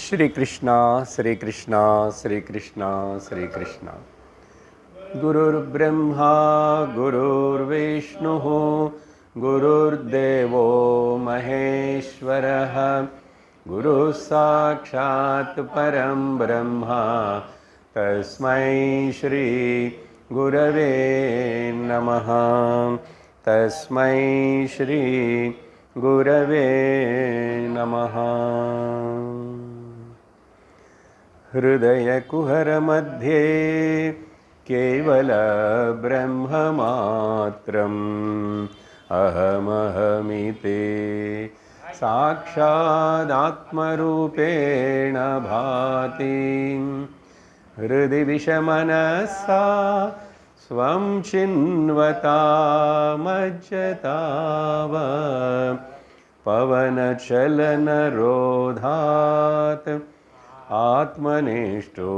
श्री कृष्णा श्री कृष्णा श्री कृष्णा श्री कृष्णा। गुरुर्ब्रह्मा गुरुर्विष्णुः गुरुर्देवो महेश्वरः गुरुः साक्षात् परं ब्रह्मा तस्मै श्री गुरवे नमः। तस्मै श्री गुरवे नमः। हृदयकुहरमध्ये केवल ब्रह्ममात्रम् अहमहमिति साक्षादात्मरूपेण भाति। हृदि विषमनसा स्वं चिन्वतामज्जताव पवनचलनरोधात् आत्मनिष्ठो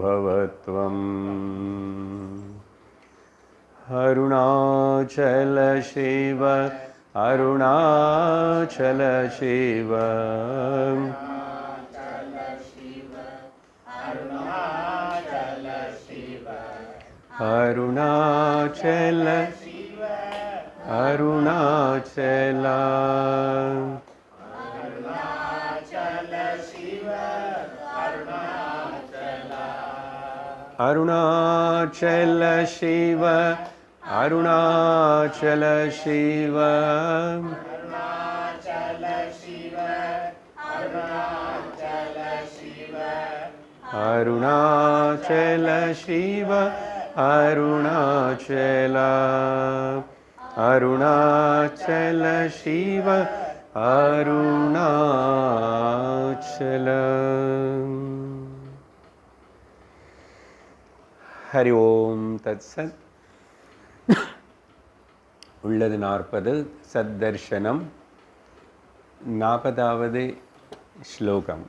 भवत्वम्। अरुणाचल शिव अरुणाचल शिव अरुणाचल अरुणाचल अरुणाचल शिव अरुणाचल शिव अरुणाचल शिव अरुणाचल अरुणाचल शिव अरुणाचल। हरि ओम तत्सत्। உள்ளது 40 சத்தர்ஷனம் 40வது ஸ்லோகம்.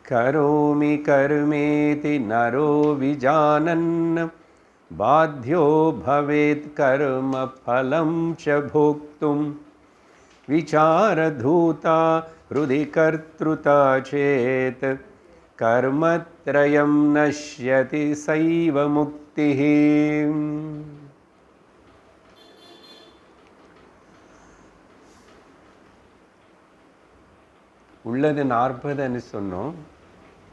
करोमि कर्मेति नरो विजानन् बाध्यो भवेत् कर्म फलं च भोक्तुं विचारधूता हृदि कर्तृता चेत् कर्मत्रयं नश्यति सैव मुक्तिः। உள்ளது 40ன்னு சொன்னோம்.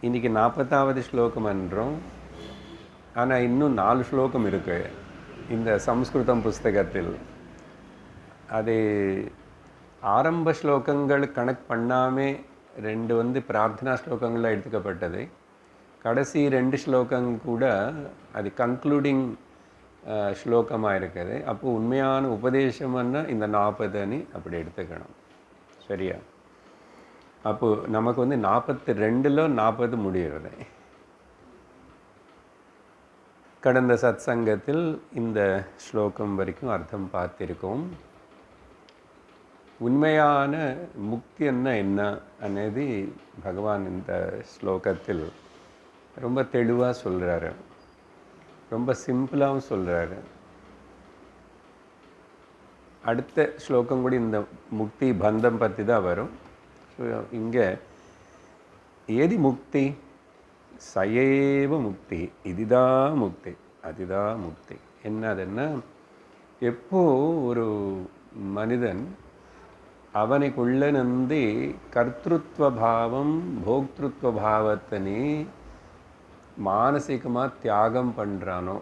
இன்றைக்கி 40வது ஸ்லோகம் என்றோம். ஆனால் இன்னும் 4 ஸ்லோகம் இருக்கு இந்த சம்ஸ்கிருதம் புஸ்தகத்தில். அது ஆரம்ப ஸ்லோகங்கள் கணக்கு பண்ணாமல் 2 பிரார்த்தனா ஸ்லோகங்களில் எடுத்துக்கப்பட்டது. கடைசி 2 ஸ்லோகம் கூட அது கன்க்ளூடிங் ஸ்லோகமாக இருக்குது. அப்போது உண்மையான உபதேசம்னா இந்த 40ன்னு அப்படி எடுத்துக்கணும். சரியா? அப்போது நமக்கு 42ல் 40 முடிகிறது. கடந்த சத் சங்கத்தில் இந்த ஸ்லோகம் வரைக்கும் அர்த்தம் பார்த்திருக்கோம். உண்மையான முக்தி என்ன అనేది பகவான் இந்த ஸ்லோகத்தில் ரொம்ப தெளிவாக சொல்கிறாரு. ரொம்ப சிம்பிளாகவும் சொல்கிறாரு. அடுத்த ஸ்லோகம் கூட இந்த முக்தி பந்தம் பற்றி தான் வரும். இங்கே ஏதி முக்தி சயேவ முக்தி இதுதான் முக்தி அதுதான் முக்தி. என்னதுன்னா எப்போ ஒரு மனிதன் அவனுக்குள்ள நந்தி கர்த்திருவ பாவம் போக்திருத்வ பாவத்தினே மானசிகமாக தியாகம் பண்ணுறானோ.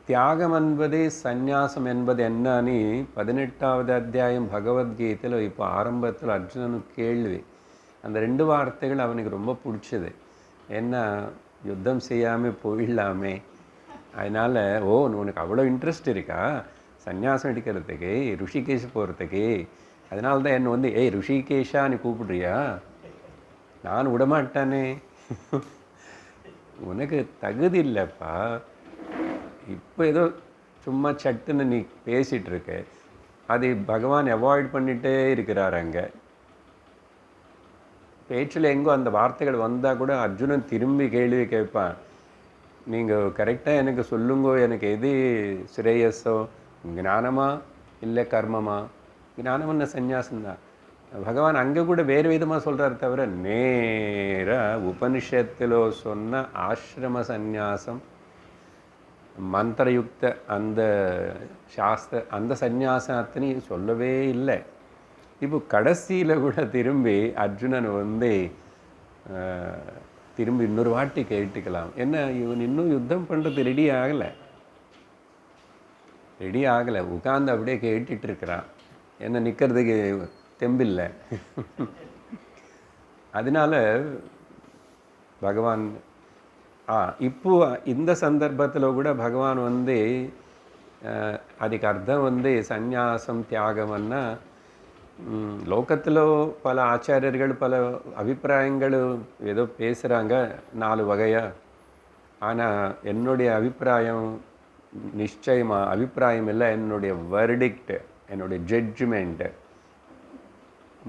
தியாகம் என்பதே சந்நியாசம் என்பது என்னன்னு 18வது அத்தியாயம் பகவத்கீதையில் இப்போ ஆரம்பத்தில் அர்ஜுனனுக்கு கேள்வி. அந்த 2 வார்த்தைகள் அவனுக்கு ரொம்ப பிடிச்சது. என்ன யுத்தம் செய்யாமல் போயிடலாமே, அதனால் உனக்கு அவ்வளோ இன்ட்ரெஸ்ட் இருக்கா சந்நியாசம் எடுக்கிறதுக்கு ருஷிகேஷ் போகிறதுக்கு, அதனால தான் என்ன ருஷிகேஷா நீ கூப்பிடுறியா, நான் விடமாட்டானே, உனக்கு தகுதி இல்லைப்பா, இப்போ ஏதோ சும்மா சட்டுன்னு நீ பேசிகிட்டு இருக்க. அது பகவான் அவாய்ட் பண்ணிகிட்டே இருக்கிறார். அங்கே பேச்சில் எங்கோ அந்த வார்த்தைகள் வந்தால் கூட அர்ஜுனன் திரும்பி கேள்வி கேட்பான். நீங்கள் கரெக்டாக எனக்கு சொல்லுங்கோ, எனக்கு எது ஸ்ரேயஸோ ஞானமா இல்லை கர்மமா? ஞானம்னா சந்நியாசம்தான். பகவான் அங்கே கூட வேறு விதமாக சொல்கிறார் தவிர நேராக உபனிஷத்தில் சொன்ன ஆசிரம சந்நியாசம் மந்திரயுக்த அந்த அந்த சந்நியாசத்தினையும் சொல்லவே இல்லை. இப்போ கடைசியில் கூட திரும்பி அர்ஜுனன் திரும்பி இன்னொரு வாட்டி கேட்டுக்கலாம். என்ன இவன் இன்னும் யுத்தம் பண்ணுறது ரெடி ஆகலை, உட்கார்ந்து அப்படியே கேட்டுட்டு இருக்கிறான். என்ன நிற்கிறதுக்கு தெம்பில்லை. அதனால பகவான் இப்போ இந்த சந்தர்ப்பத்தில் கூட பகவான் அதுக்கு அர்த்தம் சந்நியாசம் தியாகம்னா லோகத்தில் பல ஆச்சாரியர்கள் பல அபிப்பிராயங்கள் ஏதோ பேசுகிறாங்க 4 வகையாக. ஆனால் என்னுடைய அபிப்பிராயம் நிச்சயமாக அபிப்பிராயம் இல்லை, என்னுடைய வெர்டிக்ட், என்னுடைய ஜட்ஜ்மெண்ட்டு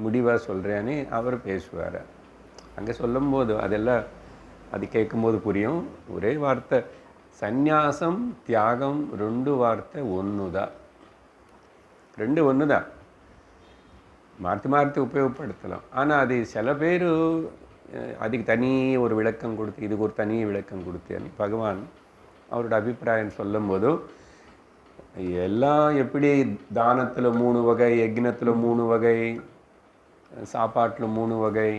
முடிவாக சொல்கிறேன்னு அவர் பேசுவார். அங்கே சொல்லும்போது அதெல்லாம் அது கேட்கும்போது புரியும். ஒரே வார்த்தை சந்நியாசம் தியாகம் 2 வார்த்தை ஒன்று தான். 2 ஒன்று தான், மாற்றி உபயோகப்படுத்தலாம். ஆனால் அது சில பேர் அதுக்கு தனி ஒரு விளக்கம் கொடுத்து இதுக்கு ஒரு தனி விளக்கம் கொடுத்து பகவான் அவரோட அபிப்பிராயம் சொல்லும்போது எல்லாம் எப்படி தானத்தில் 3 வகை, யக்னத்தில் 3 வகை, சாப்பாட்டில் 3 வகை,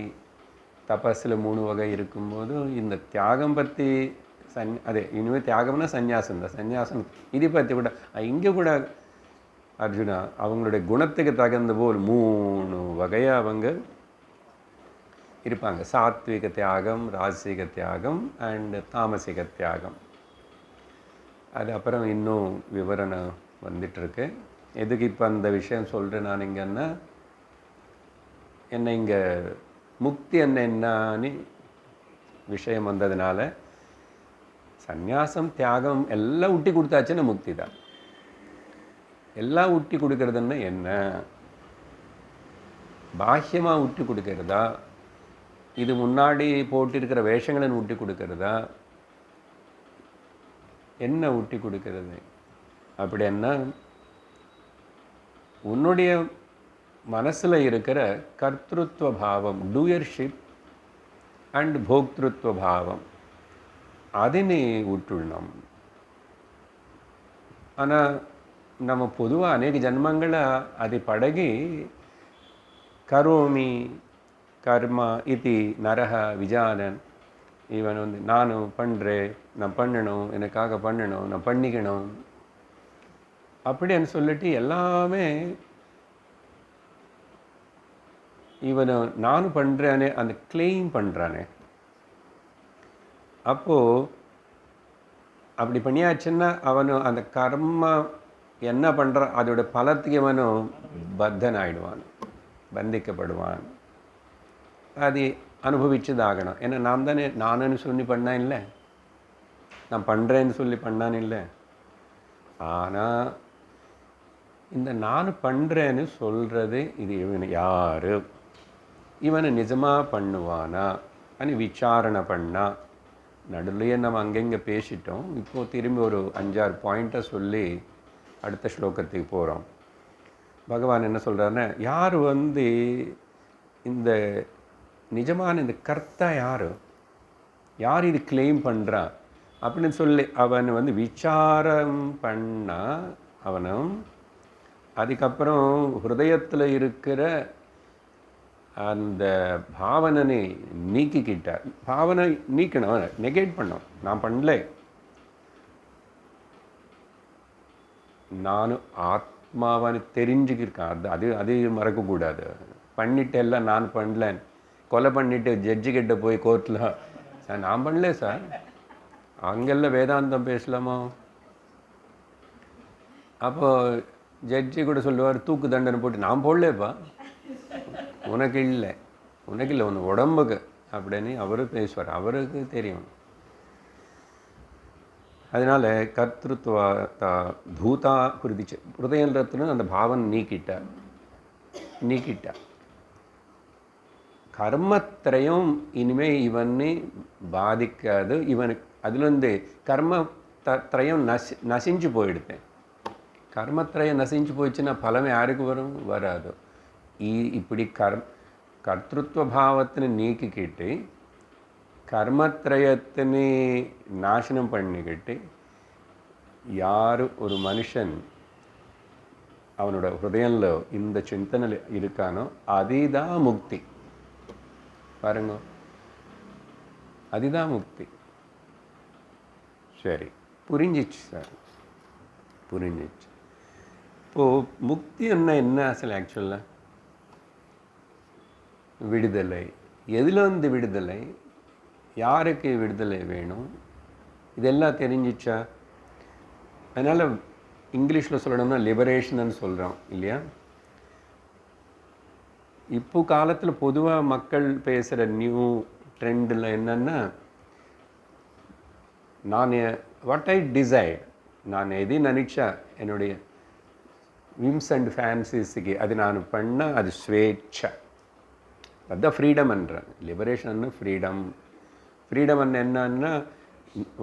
தபஸில் 3 வகை இருக்கும்போது இந்த தியாகம் பற்றி இனிமேல் தியாகம்னா சந்நியாசம் தான். சந்நியாசம் இதை பற்றி கூட இங்கே கூட அர்ஜுனா அவங்களுடைய குணத்துக்கு தகுந்த போல் 3 வகையாக அவங்க இருப்பாங்க. சாத்விக தியாகம், ராஜசிக தியாகம் அண்ட் தாமசிக தியாகம். அது அப்புறம் இன்னும் விவரணம் வந்துட்டுருக்கு. எதுக்கு இப்போ அந்த விஷயம் சொல்கிறேன் நான் இங்கன்னா, என்ன இங்கே முக்தி என்னன்னு விஷயம் வந்ததுனால சந்நியாசம் தியாகம் எல்லாம் ஊட்டி கொடுத்தாச்சுன்னா முக்தி தான். எல்லாம் ஊட்டி கொடுக்கறதுன்னா என்ன? பாஹ்யமாக ஊட்டி கொடுக்கறதா, இது முன்னாடி போட்டிருக்கிற வேஷங்களை ஊட்டி கொடுக்கறதா, என்ன ஊட்டி கொடுக்கறது? அப்படின்னா உன்னுடைய மனசில் இருக்கிற கர்த்திருவ பாவம், டூயர்ஷிப் அண்ட் போக்திருத்துவ பாவம் அதை நீ விட்டுடணும். ஆனால் நம்ம பொதுவாக அநேக ஜன்மங்களை அதை பழகி கரோமி கர்மா இது நரஹ விஜானன், இவன் நான் பண்ணுறேன், நான் பண்ணணும், எனக்காக பண்ணணும், நான் பண்ணிக்கணும் அப்படின்னு சொல்லிட்டு எல்லாமே இவனை நான் பண்ணுறேனே அந்த கிளைம் பண்ணுறானே. அப்போது அப்படி பண்ணியாச்சுன்னா அவனு அந்த கர்மா என்ன பண்ணுறான் அதோட பலத்துக்கு அவனும் பத்தன் ஆகிடுவான், பந்திக்கப்படுவான். அது அனுபவிச்சதாகணும். ஏன்னா நான் தானே நானுன்னு சொல்லி பண்ணான் இல்லை, நான் பண்ணுறேன்னு சொல்லி பண்ணான் இல்லை. ஆனால் இந்த நான் பண்ணுறேன்னு சொல்கிறது இது இவன் யார், இவனை நிஜமாக பண்ணுவானா అని விசாரணை பண்ணால். நடுலையே நம்ம அங்கங்கே பேசிட்டோம். இப்போது திரும்பி ஒரு 5-6 பாயிண்ட்டை சொல்லி அடுத்த ஸ்லோகத்துக்கு போகிறோம். பகவான் என்ன சொல்கிறாருன்னா, யார் இந்த நிஜமான இந்த கர்த்தா யார் இது கிளைம் பண்ணுறான் அப்படின்னு சொல்லி அவன் விசாரம் பண்ணால் அவனும் அதுக்கப்புறம் ஹிருதயத்தில் இருக்கிற அந்த பாவனை நீக்கிக்கிட்டார். பாவனை நீக்கணும், நெகேட் பண்ணோம். நான் பண்ணல, நானும் ஆத்மாவான்னு தெரிஞ்சுக்கிருக்கேன். அது மறக்கக்கூடாது. பண்ணிட்டு எல்லாம் நான் பண்ணல, கொலை பண்ணிவிட்டு ஜட்ஜுக்கிட்ட போய் கோர்ட்டில் சார் நான் பண்ணல சார், அங்கெல்லாம் வேதாந்தம் பேசலாமா? அப்போது ஜட்ஜி கூட சொல்லுவார் தூக்கு தண்டனை போட்டு, நான் போடலேப்பா, உனக்கு இல்லை உன் உடம்புக்கு அப்படின்னு அவரு பேசுவார். அவருக்கு தெரியும். அதனால் கர்த்திருவ பூதா புரிதிச்சு ஹிருதயன்றதுன்னு அந்த பாவன் நீக்கிட்டார். கர்மத்திரையும் இனிமேல் இவனை பாதிக்காது. இவனுக்கு அதுலேருந்து கர்ம திரையும் நசிஞ்சு போயிடுது. கர்மத்திரயம் நசிஞ்சு போச்சுன்னா பலம் யாருக்கு வரும்? வராது. இப்படி கர்த்திருவ பாவத்தினை நீக்கிக்கிட்டு கர்மத்திரயத்தினை நாசனம் பண்ணிக்கிட்டு யார் ஒரு மனுஷன் அவனோட ஹிருதயம்ல இந்த சிந்தனை இருக்கானோ அதுதான் முக்தி. பாருங்க, அதுதான் முக்தி. சரி, புரிஞ்சிச்சு சார், புரிஞ்சிச்சு. இப்போது முக்தி என்ன அசல் ஆக்சுவலாக? விடுதலை. எதில் வந்து விடுதலை? யாருக்கு விடுதலை வேணும்? இதெல்லாம் தெரிஞ்சிச்சா? அதனால் இங்கிலீஷில் சொல்லணும்னா லிபரேஷன்னு சொல்கிறோம் இல்லையா? இப்போ காலத்தில் பொதுவாக மக்கள் பேசுகிற நியூ ட்ரெண்டில் என்னென்னா, நான் வாட் ஐ டிசைர், நான் எது நினச்சா என்னுடைய விம்ஸ் அண்ட் ஃபேன்சிஸுக்கு அது நான் பண்ணால் அது ஸ்வேட்சை, அதுதான் ஃப்ரீடம்ன்றேன். லிபரேஷன்னு ஃப்ரீடம். ஃப்ரீடம் என்னன்னா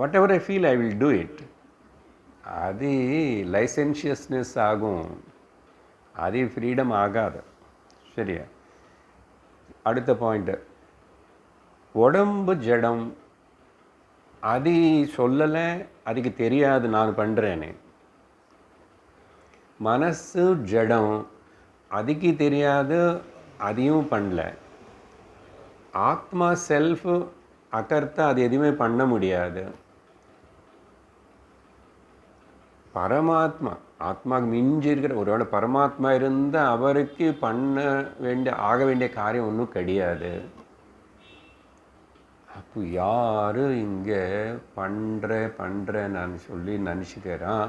what ever I feel I will do it. அது லைசென்ஷியஸ்னஸ் ஆகும், அது ஃப்ரீடம் ஆகாது. சரியா? அடுத்த பாயிண்ட்டு, உடம்பு ஜடம். அது சொல்லலை, அதுக்கு தெரியாது நான் பண்ணுறேன்னு. மனசு ஜடம், அதுக்கு தெரியாது, அதையும் பண்ணல. ஆத்மா செல்ஃப் அகர்த்தா, அது எதுவுமே பண்ண முடியாது. பரமாத்மா, ஆத்மாவுக்கு மிஞ்சி இருக்கிற ஒருவேளை பரமாத்மா இருந்தால் அவருக்கு ஆக வேண்டிய காரியம் ஒன்றும் கிடையாது. அப்போ யார் இங்கே பண்ணுற நான் சொல்லி நினச்சிக்கிறான்,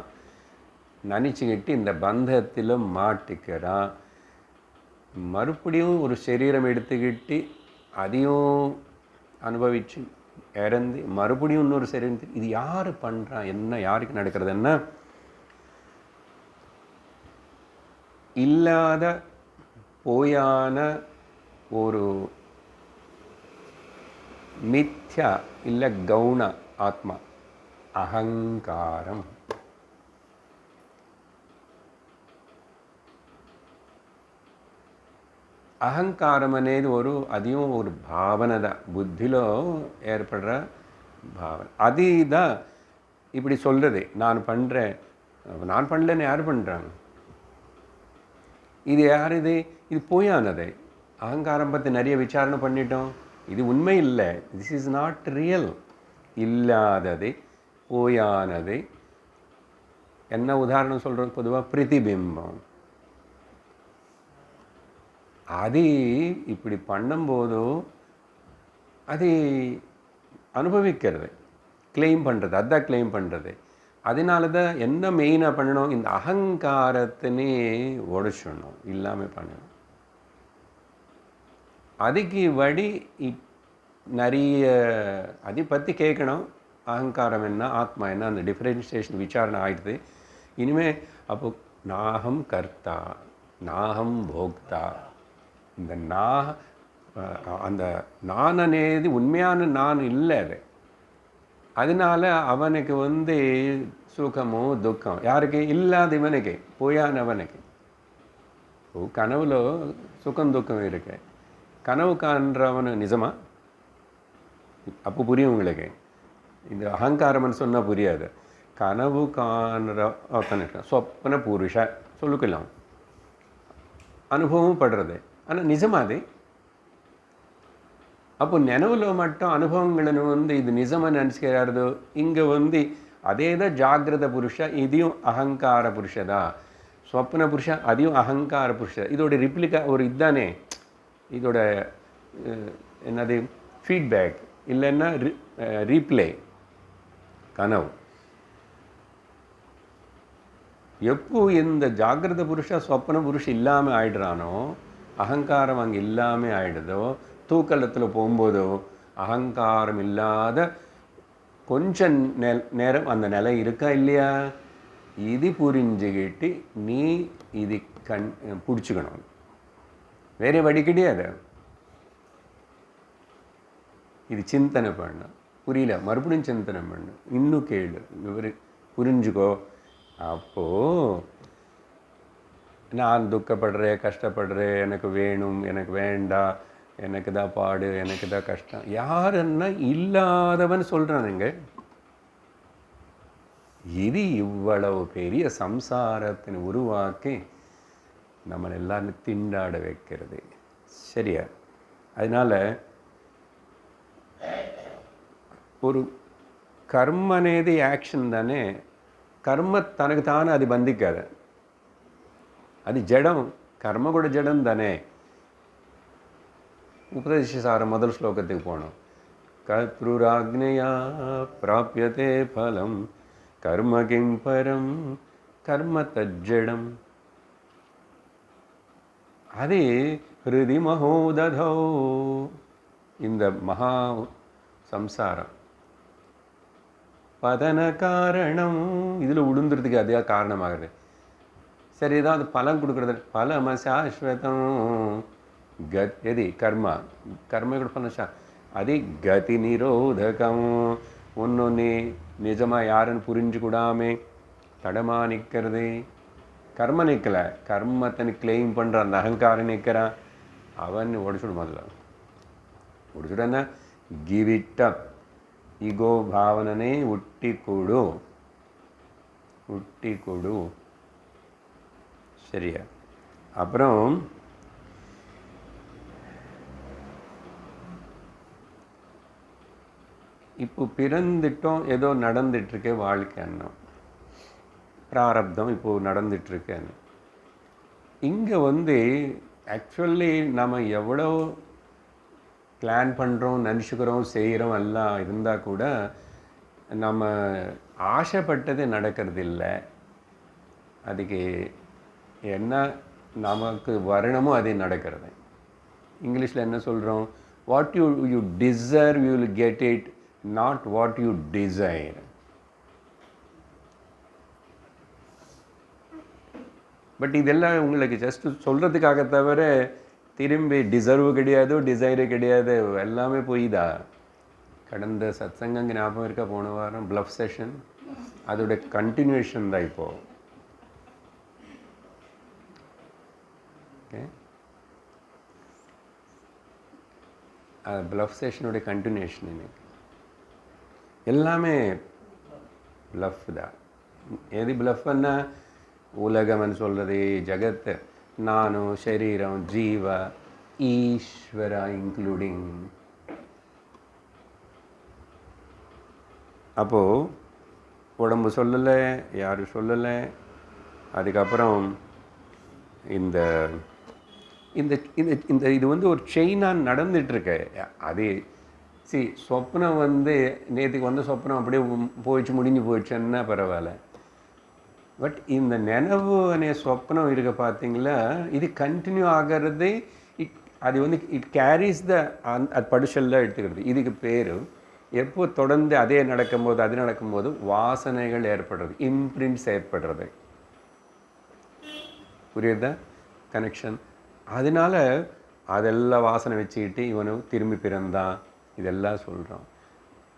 நினச்சிக்கிட்டு இந்த பந்தத்தில் மாட்டிக்கிறான். மறுபடியும் ஒரு சரீரம் எடுத்துக்கிட்டு அதையும் அனுபவிச்சு இறந்து மறுபடியும் இன்னொரு சரீரம். இது யார் பண்ணுறான்? யாருக்கு நடக்கிறது? என்ன இல்லாத போயான ஒரு மித்யா இல்லை கவுன ஆத்மா, அகங்காரம். అహంకారం అనేది అదియం ஒரு భావన தான், புத்திలో ஏற்படுற భావన. அதுதான் இப்படி சொல்கிறது. நான் பண்ணுறேன், நான் பண்ணலன்னு யார் பண்ணுறாங்க? இது யார்? இது பொய்யானது. அகங்காரம் பற்றி நிறைய விசாரணை பண்ணிட்டோம். இது உண்மை இல்லை. This is not real. இல்லாதது, பொய்யானது. என்ன உதாரணம் சொல்கிறோம்? பொதுவாக பிரதிபிம்பம். அது இப்படி பண்ணும்போதோ அது அனுபவிக்கிறது, கிளைம் பண்ணுறது, அதுதான் கிளைம் பண்ணுறது. அதனால தான் என்ன மெயினாக பண்ணணும்? இந்த அகங்காரத்தினே உடைச்சிடணும், இல்லாமல் பண்ணணும். அதுக்கு வழி நிறைய அதை பற்றி கேட்கணும். அகங்காரம் என்ன, ஆத்மா என்ன, அந்த டிஃப்ரென்சியேஷன் விசாரணை ஆகிடுது. இனிமேல் அப்போ நாகம் கர்த்தா, நாகம் போக்தா. இந்த அந்த நான் అనేది உண்மையான நான் இல்லை. அது அதனால அவனுக்கு சுகமோ துக்கம் யாருக்கு? இல்லாத இவனுக்கு, போயானவனுக்கு. கனவுல சுகம் துக்கம் இருக்கு. கனவு காண்றவனு நிஜமா? அப்போ புரியும் உங்களுக்கு. இந்த அகங்காரம்னு சொன்னால் புரியாது. கனவு காண்ற சொப்பன புருஷ சொல்லிக்கலாம், அனுபவம் படுறது. ஆனால் நிஜமாது. அப்போ நினைவில் மட்டும் அனுபவங்களை இது நிஜமாக நினச்சிக்கிறாரதோ? இங்கே அதே தான் ஜாகிரத புருஷ, இதையும் அகங்கார புருஷதா. ஸ்வப்ன புருஷ, அதையும் அகங்கார புருஷ. இதோட ரிப்ளிகா ஒரு இதுதானே. இதோட என்னது ஃபீட்பேக் இல்லைன்னா ரீப்ளே கனவு. எப்போ இந்த ஜாகிரத புருஷ ஸ்வப்ன புருஷ இல்லாமல் ஆயிடுறானோ, அகங்காரம் அங்கே இல்லாமல் ஆயிடுதோ, தூக்கலத்தில் போகும்போதோ அகங்காரம் இல்லாத கொஞ்சம் நேரம் அந்த நிலை இருக்கா இல்லையா? இது புரிஞ்சுக்கிட்டு நீ இது பிடிச்சிக்கணும். வேற வழி கிடையாது. இது சிந்தனை பண்ண புரியல, மறுபடியும் சிந்தனை பண்ணு, இன்னும் கேளு, புரிஞ்சுக்கோ. அப்போது நான் துக்கப்படுறேன், கஷ்டப்படுறேன், எனக்கு வேணும், எனக்கு வேண்டாம், எனக்கு தான் பாடு, எனக்கு தான் கஷ்டம். யாருன்னா இல்லாதவன் சொல்கிறானுங்க. இது இவ்வளவு பெரிய சம்சாரத்தின் உருவாக்கி நம்மளை எல்லாரும் திண்டாட வைக்கிறது. சரியா? அதனால் ஒரு கர்ம అనేది యాక్షన్ தானே. కర్మ తనకు తాను అది బంధికాదు, అది జడం. కర్మ కూడా జడం தானே. ఉపదేశసారం మొదటి శ్లోకத்துக்கு போனோம். కర్తృరాజ్ఞయా ప్రాప్యతే ఫలం కర్మ కిం పరం కర్మ తజ్జడం. அது ஹிருதி மகோததோ. இந்த மகா சம்சாரம் பதன காரணம் இதில் உளுந்துறதுக்கு அதே காரணமாகுது. சரி, ஏதாவது பலன் கொடுக்குறது. பலம சாஸ்வதம் எதி கர்மா. கர்ம கூட பண்ண அது கதி நிரோதகம். ஒன்னொன்று நிஜமாக யாருன்னு புரிஞ்சுக்கூடாமே தடமா நிற்கிறது. கர்ம நிற்கலை, கர்மத்தை கிளைம் பண்ணுற அந்த அகங்காரம் நிற்கிறான். அவன் ஒடிச்சுடு. முதல்ல ஒடிச்சுடன்னா கிவ் இட் அப். ஈகோ భావననే உட்டிக்கொடு, உட்டிக்கொடு. சரியா? அப்புறம் இப்போ பிறந்துட்டோம், ஏதோ நடந்துட்டுருக்கே வாழ்க்கைன்னு, பிராரப்தம் இப்போது நடந்துட்டுருக்கேன்னு. இங்கே ஆக்சுவலி நம்ம எவ்வளோ பிளான் பண்ணுறோம், நினச்சிக்கிறோம், செய்கிறோம் எல்லாம் இருந்தால் கூட நம்ம ஆசைப்பட்டது நடக்கிறது இல்லை. அதுக்கு என்ன நமக்கு வரணுமோ அது நடக்கிறது. இங்கிலீஷில் என்ன சொல்கிறோம்? What you deserve you will get it, not what you desire. But இதெல்லாம் உங்களுக்கு ஜஸ்ட் சொல்கிறதுக்காக தவிர திரும்பி டிசர்வு கிடையாது, டிசைரு கிடையாது, எல்லாமே போய் தான். கடந்த சத்சங்க ஞாபகம் இருக்க, போன வாரம் ப்ளஃப் செஷன், அதோட கண்டினியூஷன் தான் இப்போது. ஓகே, ப்ளஃப் செஷனுடைய கண்டினியூஷன். இன்னைக்கு எல்லாமே ப்ளஃப் தான். எது ப்ளஃப்னா உலகம்னு சொல்கிறது, ஜகத்து, ನಾನು, ಶರೀರಂ, ಜೀವ, ஈஸ்வர இன்க்ளூடிங். அப்போது உடம்பு சொல்லலை, யாரும் சொல்லலை. அதுக்கப்புறம் இந்த இந்த இந்த இது ஒரு செயினாக நடந்துகிட்ருக்கு. அது சொப்னம் நேற்றுக்கு சொப்னம் அப்படியே போயிடுச்சு, முடிஞ்சு போயிடுச்சுன்னா பரவாயில்ல. பட் இந்த நினைவு அనే சொப்னம் இருக்க பார்த்தீங்களா, இது கண்டினியூ ஆகிறது. அது இட் கேரிஸ் த அது படிச்சல்லாம் எடுத்துக்கிறது. இதுக்கு பேர் எப்போ தொடர்ந்து அதே நடக்கும்போது வாசனைகள் ஏற்படுறது, இம்ப்ரிண்ட்ஸ் ஏற்படுறது. புரியுதா கனெக்ஷன்? அதனால அதெல்லாம் வாசனை வச்சுக்கிட்டு இவனு திரும்பி பிறந்தான், இதெல்லாம் சொல்கிறோம்.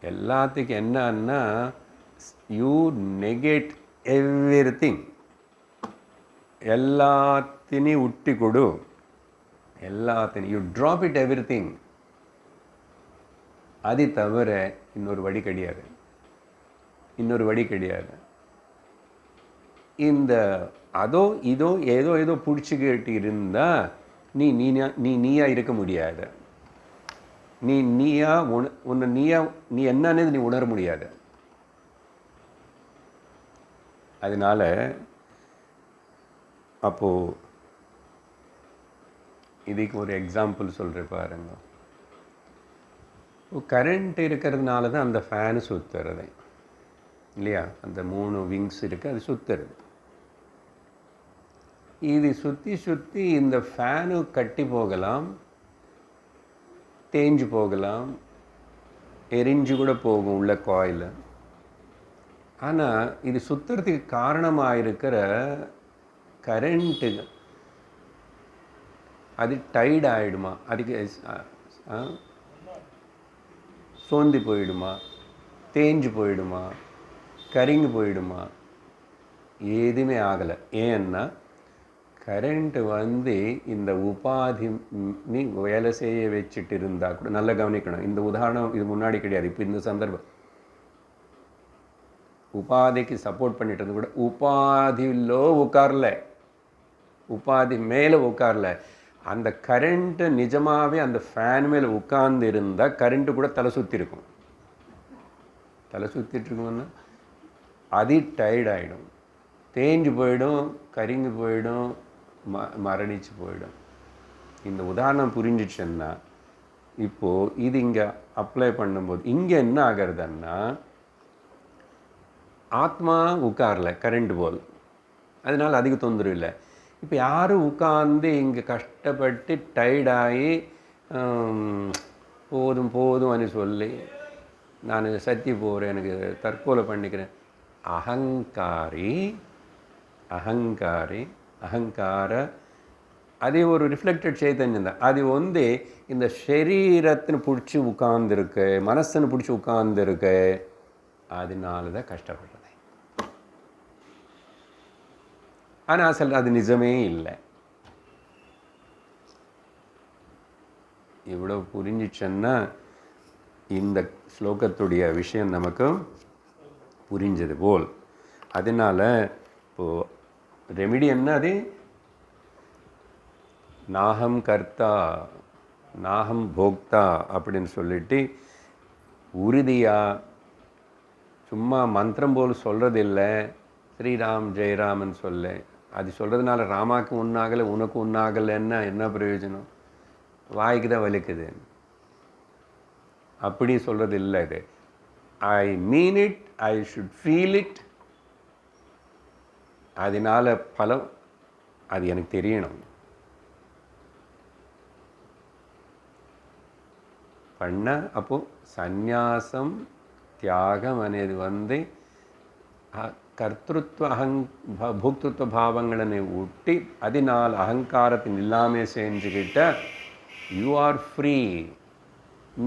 எல்லாத்துக்கும் என்னன்னா, யூ நெகேட் எவ்ரிதிங். எல்லாத்தையும் உட்டி கொடு, எல்லாத்தையும் யூ ட்ராப் இட் எவ்ரிதிங். அது தவிர இன்னொரு வழி கிடையாது, இன்னொரு வழி கிடையாது. இந்த அதோ இதோ ஏதோ பிடிச்சிக்கிட்டு இருந்தால் நீயா இருக்க முடியாது. நீ என்னன்னு நீ உணர முடியாது. அதனால் அப்போது இதுக்கு ஒரு எக்ஸாம்பிள் சொல்கிறேன் பாருங்க. கரண்ட் இருக்கிறதுனால தான் அந்த ஃபேனு சுற்றுறது இல்லையா? அந்த 3 விங்ஸ் இருக்குது, அது சுற்றுறது. இது சுற்றி இந்த ஃபேனு கட்டி போகலாம், தேஞ்சு போகலாம், எரிஞ்சு கூட போகும் உள்ள காயில். ஆனால் இது சுற்றுறதுக்கு காரணமாக இருக்கிற கரண்ட்டு அது டைட் ஆகிடுமா, அதுக்கு சோர்ந்து போயிடுமா, தேஞ்சு போயிடுமா, கருங்கி போயிடுமா? எதுவுமே ஆகலை. ஏன்னா கரண்ட் வந்து இந்த உபாதி நீ வேலை செய்ய வச்சுட்டு இருந்தால் கூட நல்லா கவனிக்கணும். இந்த உதாரணம் இது முன்னாடி கிடையாது, இப்போ இந்த சந்தர்ப்பம் உபாதிக்கு சப்போர்ட் பண்ணிட்டு இருந்து கூட உபாதியிலோ உட்காரல, உபாதி மேலே உட்காரல. அந்த கரண்ட்டு நிஜமாகவே அந்த ஃபேன் மேலே உட்கார்ந்து இருந்தால் கரண்ட்டு கூட தலை சுற்றி இருக்கும். தலை சுற்றிட்டு இருக்கும்னா அது டயர்ட் ஆகிடும், தேஞ்சு போயிடும், கரிங்கி போயிடும், மரணிச்சு போயிடும். இந்த உதாரணம் புரிஞ்சிச்சுன்னா இப்போது இது இங்கே அப்ளை பண்ணும்போது இங்கே என்ன ஆகிறதுன்னா ஆத்மா உட்காரல கரண்ட் போல், அதனால் அதிக தொந்தரவு இல்லை. இப்போ யாரும் உட்கார்ந்து இங்கே கஷ்டப்பட்டு டயர்டாகி போதும் போதும்னு சொல்லி நான் சத்தி போகிறேன், எனக்கு தற்கொலை பண்ணிக்கிறேன். அகங்காரி அகங்காரி அகங்கார அது ஒரு ரிஃப்ளெக்டட் சைத்தன்யம் தான். அது வந்து இந்த சரீரத்தின்னு பிடிச்சி உட்கார்ந்துருக்கு, மனசுன்னு பிடிச்சி உட்கார்ந்துருக்கு, அதனால தான் கஷ்டப்படுறது. ஆனால் அசல் அது நிஜமே இல்லை. இவ்வளோ புரிஞ்சிச்சன்னா இந்த ஸ்லோகத்துடைய விஷயம் நமக்கு புரிஞ்சது போல். அதனால் இப்போது ரெமிடி என்ன? அது நாகம் கர்த்தா நாகம் போக்தா அப்படின்னு சொல்லிட்டு உறுதியாக சும்மா மந்திரம் போல் சொல்கிறதில்லை. ஸ்ரீராம் ஜெயராமன் சொல்ல, அது சொல்கிறதுனால ராமாவுக்கு ஒன்றாகலை உனக்கு ஒன்றாகலைன்னா என்ன பிரயோஜனம்? வாய்க்கு தான் வலிக்குது. அப்படி சொல்கிறது இல்லை. இது I mean it, I should feel it. அதனால் பலம் அது எனக்கு தெரியணும். பண்ண அப்போது சந்நியாசம் தியாகம் అనేది வந்து கர்த்திருவ போக்திருத்துவ பாவங்களை விட்டு அதனால் அகங்காரத்தின் இல்லாமல் செஞ்சுக்கிட்ட யூ ஆர் ஃப்ரீ,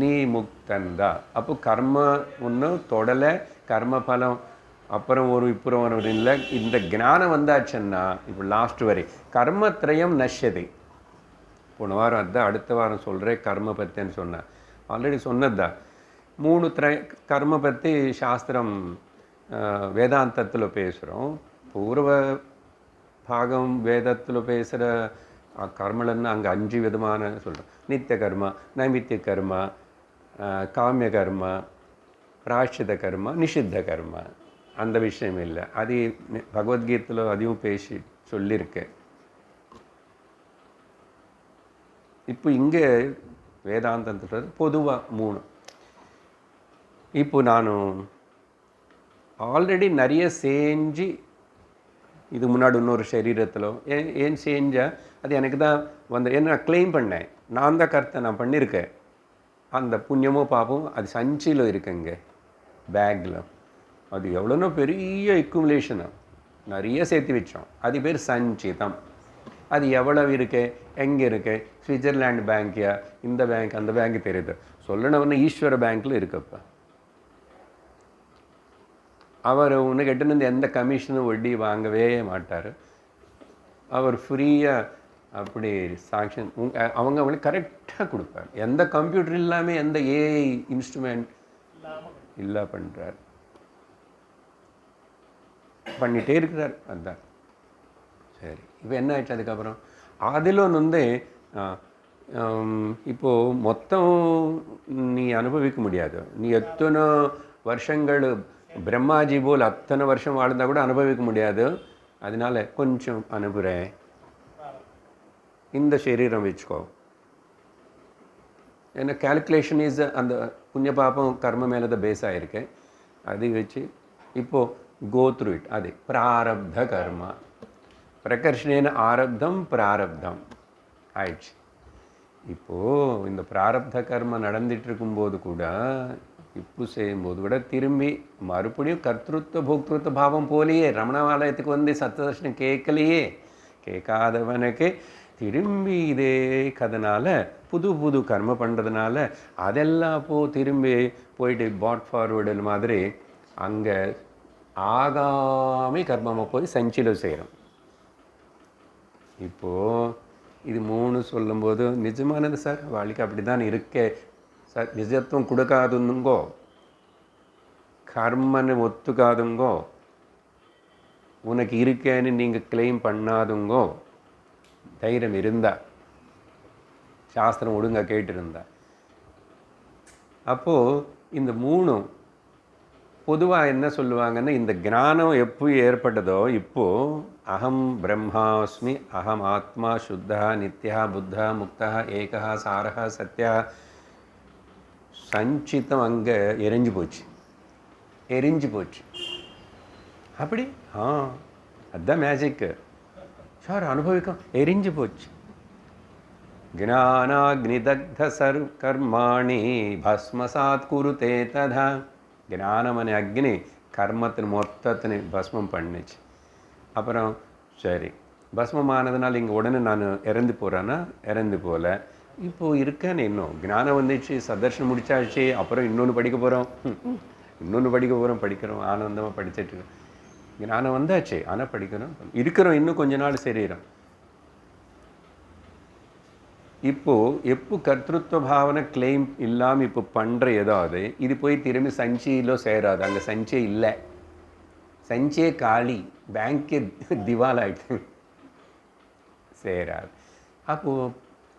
நீ முக்தந்தா. அப்போ கர்ம ஒன்றும் தொடலை, கர்ம பலம் அப்புறம் ஒரு இப்புறம் ஒரு இல்லை. இந்த ஞானம் வந்தாச்சுன்னா இப்போ லாஸ்ட் வரை கர்மத்ரயம் நஷ்யதை. போன வாரம் அதுதான், அடுத்த வாரம் சொல்கிறேன் கர்ம பற்றின்னு சொன்னேன். ஆல்ரெடி சொன்னது தான். 3 கர்ம பற்றி சாஸ்திரம் வேதாந்தத்தில் பேசுகிறோம். பூர்வ பாகம் வேதத்தில் பேசுகிற கர்மலன்னு அங்கே 5 விதமான சொல்கிறோம். நித்திய கர்மா, நைமித்திய கர்மா, காமிய கர்மா, பிராயஷ்சித்த கர்மா, நிஷித்த கர்மா. அந்த விஷயம் இல்லை. அது பகவத்கீதையில் அதையும் பேசி சொல்லியிருக்கேன். இப்போ இங்கே வேதாந்தன்றது பொதுவாக 3. இப்போ நான் ஆல்ரெடி நிறைய செஞ்சு இது முன்னாடி இன்னொரு சரீரத்தில் ஏன் செஞ்சேன், அது எனக்கு தான் வந்து என்ன நான் கிளைம் பண்ணேன். நான் தான் கருத்தை நான் பண்ணியிருக்கேன். அந்த புண்ணியமோ பாப்போம் அது சஞ்சியில் இருக்குங்க, பேக்கில். அது எவ்வளோனோ பெரிய அக்குமுலேஷனு, நிறைய சேர்த்து வச்சோம். அது பேர் சஞ்சிதம். அது எவ்வளவு இருக்கு, எங்கே இருக்கு? ஸ்விட்சர்லாண்ட் பேங்க்கியா, இந்த பேங்க் அந்த பேங்க் தெரியுது. சொல்லணும்னா ஈஸ்வர பேங்க்கில் இருக்குப்பா. அவர் உனக்கு எட்டுன்னு எந்த கமிஷனும் வட்டி வாங்கவே மாட்டார். அவர் ஃப்ரீயாக அப்படி சாங்ஷன் அவங்க அவங்களுக்கு கரெக்டாக கொடுப்பார். எந்த கம்ப்யூட்டர் இல்லாமல் எந்த ஏஐ இன்ஸ்ட்ருமெண்ட் இல்லை பண்ணுறார், பண்ணிகிட்டே இருக்கிறார். அதுதான் சரி. இப்போ என்ன ஆயிடுச்சு அதுக்கப்புறம்? அதில் வந்து இப்போது மொத்தம் நீ அனுபவிக்க முடியாது. நீ எத்தனை வருஷங்கள் பிரம்மாஜி போல் அத்தனை வருஷம் வாழ்ந்தால் கூட அனுபவிக்க முடியாது. அதனால் கொஞ்சம் அனுப்புகிறேன், இந்த சரீரம் வச்சுக்கோ. ஏன்னா கேல்குலேஷன் இஸ் அந்த புண்ணிய பாப்பம் கர்ம மேலே தான் பேஸ் ஆகிருக்கு. அது வச்சு இப்போது கோ த்ரூ இட். அது பிராரப்த கர்மா, பிரகர்ஷனேன ஆரப்தம் பிராரப்தம் ஆயிடுச்சு. இப்போது இந்த பிராரப்த கர்மா நடந்துட்டு இருக்கும்போது கூட, இப்போ செய்யும்போது கூட திரும்பி மறுபடியும் கர்த்திருவ போக்திருவ பாவம் போலேயே ரமணாலயத்துக்கு வந்து சத்ததர்ஷனம் கேட்கலையே. கேட்காதவனுக்கு திரும்பி இதே கதனால் புது புது கர்ம பண்ணுறதுனால அதெல்லாம் திரும்பி போயிட்டு பாட் ஃபார்வேர்டு மாதிரி அங்கே ஆகாமி கர்மமாக போய் சஞ்சில செய்கிறோம். இப்போது இது 3 சொல்லும்போது நிஜமானது சார், வாழ்க்கை அப்படி தான் இருக்கே சார், நிஜத்துவம் கொடுக்காதுங்கோ, கர்மன்னு ஒத்துக்காதுங்கோ, உனக்கு இருக்கேன்னு நீங்கள் கிளைம் பண்ணாதுங்கோ, தைரியம் இருந்தா, சாஸ்திரம் ஒழுங்காக கேட்டிருந்தா. அப்போது இந்த 3 பொதுவாக என்ன சொல்லுவாங்கன்னா, இந்த ஞானம் எப்போ ஏற்பட்டதோ இப்போது அகம் பிரம்மாஸ்மி, அகம் ஆத்மா சுத்தா நித்யா புத்தா முக்தா ஏகா சாரா சத்யா சஞ்சித்தம் அங்கே எரிஞ்சு போச்சு. அப்படி அதுதான் மேஜிக்கு சார், அனுபவிக்கும். எரிஞ்சு போச்சு. ஞானாக்னிதக்த கர்மாணி பஸ்மசாத் குருதே ததா. ஞானம் அనే அக்னி கர்மத்தின் மொத்தத்தினை பஸ்மம் பண்ணிச்சு. அப்புறம் சரி, பஸ்மம் ஆனதுனால இங்கே உடனே நான் இறந்து போகிறேன்னா இறந்து போகல, இப்போது இருக்கேன்னு இன்னும் ஞானம் வந்துச்சு, சதர்ஷனம் முடிச்சாச்சு, அப்புறம் இன்னொன்று படிக்க போகிறோம், படிக்கிறோம், ஆனந்தமாக படிச்சுட்டு ஞானம் வந்தாச்சு, ஆனால் படிக்கிறோம், இருக்கிறோம், இன்னும் கொஞ்ச நாள் சரீரம். இப்போது எப்போ கர்த்திருவ பாவனை கிளைம் இல்லாமல் இப்போ பண்ணுற ஏதாவது இது போய் திரும்பி சஞ்சியில் சேராது. அங்கே சஞ்சே இல்லை, சஞ்சே காலி, பேங்கே திவாலாயிட்டு சேராது. அப்போது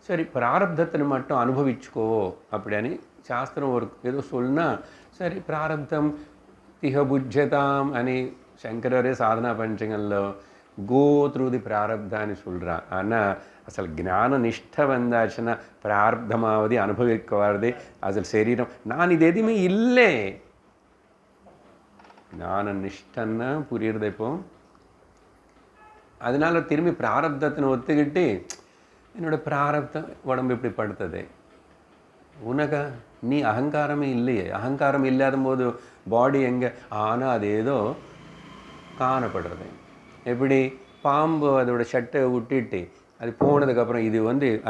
சரி, பிராரப்தத்தை மட்டும் அனுபவிச்சுக்கோ அப்படின்னு சாஸ்திரம் ஒரு ஏதோ சொன்னா, சரி பிராரப்தம் திகபுஜ்யதாம் అని శంకరరే సాధనా పంచకంలో గో త్రూ ది ప్రారబ్ధాన్ని சொல்கிறான். ஆனால் அசல் ஞான நிஷ்டை வந்தாச்சுன்னா பிரார்த்தமாவது அனுபவிக்கவாது. அசல் சரீரம் நான் இது எதுவுமே இல்லை, ஞான நிஷ்டன்னா புரியுறது. இப்போ அதனால திரும்பி பிராரப்தத்தினை ஒத்துக்கிட்டு என்னோடய பிராரப்தம் உடம்பு இப்படி படுத்தது, உனக்கு நீ அகங்காரமே இல்லையே, அகங்காரம் இல்லாத போது பாடி எங்கே, ஆனால் அது ஏதோ காணப்படுறது. எப்படி பாம்பு அதோட சட்டை விட்டுட்டு அது போனதுக்கப்புறம் இது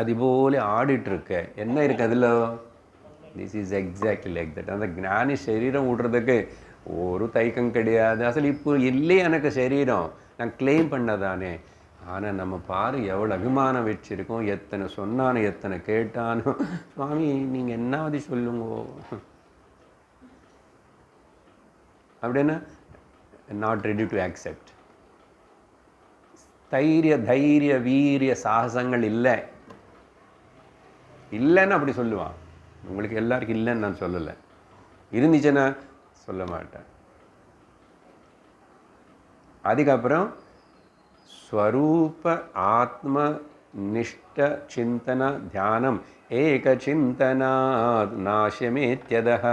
அது போல ஆடிட்டுருக்க என்ன இருக்குது அதில், this is exactly like that. அந்த ஞானி சரீரம் விடுறதுக்கு ஒரு தைக்கம் கிடையாது. அசல் இப்போ இல்லை எனக்கு சரீரம், நான் கிளைம் பண்ணதானே. ஆனால் நம்ம பாரு எவ்வளோ அபிமானம் வச்சுருக்கோம், எத்தனை சொன்னானோ எத்தனை கேட்டானோ, சுவாமி நீங்கள் என்னாவது சொல்லுங்கோ அப்படின்னா நாட் ரெடி டு ஆக்செப்ட். தைரிய வீரிய சாகசங்கள் இல்லைன்னு அப்படி சொல்லுவான். உங்களுக்கு எல்லாருக்கும் இல்லைன்னு நான் சொல்லலை, இருந்துச்சுன்னா சொல்ல மாட்டேன். அதுக்கப்புறம் ஸ்வரூப ஆத்ம நிஷ்ட சிந்தன தியானம் ஏக சிந்தனா நாசமேத்யதः.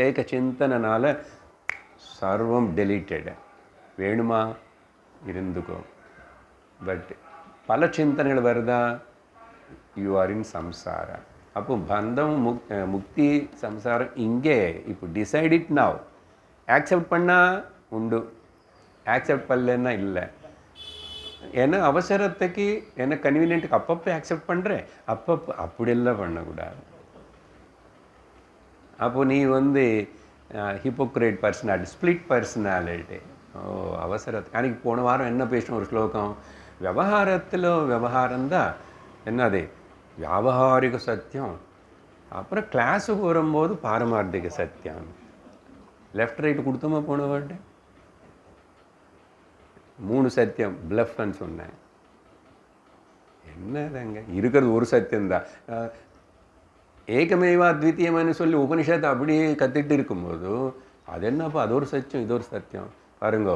ஏக சிந்தனால சர்வம் டெலிட்டட். வேணுமா இருந்துக்கோ, பட் பல சிந்தனைகள் வருதா, யூ ஆர் இன் சம்சாரா. அப்போ பந்தம் முக்தி சம்சாரம் இங்கே. இப்போ டிசைட் இட் நவ். ஆக்செப்ட் பண்ணால் உண்டு, ஆக்செப்ட் பண்ணலன்னா இல்லை. ஏன்னா அவசரத்துக்கு என்ன கன்வீனியன்ட்டுக்கு அப்பப்போ ஆக்செப்ட் பண்ணுறேன், அப்பப்போ அப்படியெல்லாம் பண்ணக்கூடாது. அப்போது நீ ஹிப்போக்ரேட் பர்சனாலிட்டி, ஸ்பிளிட் பர்சனாலிட்டி. அவசரத்துக்கு அன்றைக்கி போன வாரம் என்ன பேசணும், ஒரு ஸ்லோகம் விவகாரம்தான் என்னது வியாபகாரிக சத்தியம். அப்புறம் கிளாஸுக்கு வரும்போது பாரமார்த்திக சத்தியம். லெஃப்ட் ரைட்டு கொடுத்தோமா போன வாட்டு 3 சத்தியம் பிளஃப்னு சொன்னேன். என்னதாங்க இருக்கிறது ஒரு சத்தியம்தான். ஏகமேவா அத்விதீயம்னு சொல்லி உபனிஷத்தை அப்படியே கத்திட்டு இருக்கும்போது அது என்னப்பா, அது ஒரு சத்தியம் இது ஒரு சத்தியம். பாருங்க,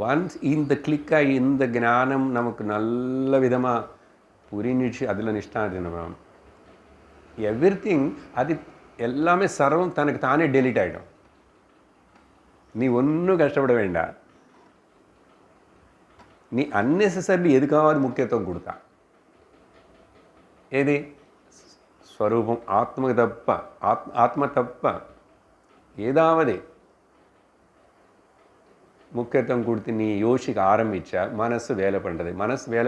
ஒன்ஸ் இந்த கிளிக்காகி இந்த ஞானம் நமக்கு நல்ல விதமாக புரிஞ்சிச்சு, அதில் நிஷ்டாதினம் எவ்ரிதிங், அது எல்லாமே சர்வம் தனக்கு தானே டெலிட் ஆகிடும். நீ ஒன்றும் கஷ்டப்பட வேண்டாம். நீ அன்னெசசரி எதுக்காவது முக்கியத்துவம் கொடுத்தா, ஏது ஸ்வரூபம் ஆத்ம தப்ப ஏதாவது முக்கியத்துவம் கொடுத்து நீ யோசிக்க ஆரம்பித்தா மனசு வேலை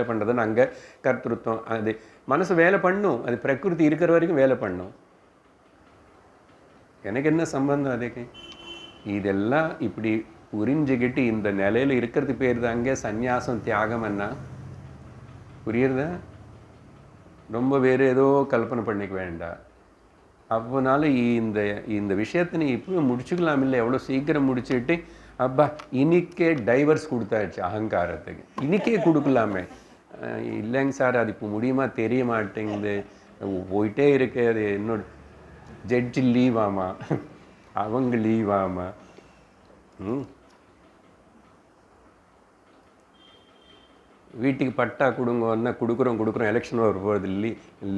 பண்ணுறதுன்னு அங்கே கர்த்திருவம். அது மனசு வேலை பண்ணும், அது பிரகிருதி இருக்கிற வரைக்கும் வேலை பண்ணும். எனக்கு என்ன சம்பந்தம் அதுக்கு? இதெல்லாம் இப்படி புரிஞ்சுக்கிட்டு இந்த நிலையில் இருக்கிறது பேர் தாங்க சந்நியாசம், தியாகம். என்ன புரியுறதா? ரொம்ப வேறு ஏதோ கல்பனை பண்ணிக்க வேண்டாம். அப்போனால இந்த இந்த விஷயத்தை நீ இப்போவே முடிச்சுக்கலாம். இல்லை எவ்வளோ சீக்கிரம் முடிச்சுட்டு அப்பா இன்னிக்கே டைவர்ஸ் கொடுத்தாச்சு அகங்காரத்துக்கு. இன்னிக்கே கொடுக்கலாமே. இல்லைங்க சார், அது இப்போ முடியுமா தெரிய மாட்டேங்குது, போயிட்டே இருக்கு. அது என்னோட ஜட்ஜி லீவ் ஆமா, அவங்க லீவ் ஆமா. வீட்டுக்கு பட்டா கொடுங்கன்னா கொடுக்குறோம் எலெக்ஷன் வரும்போது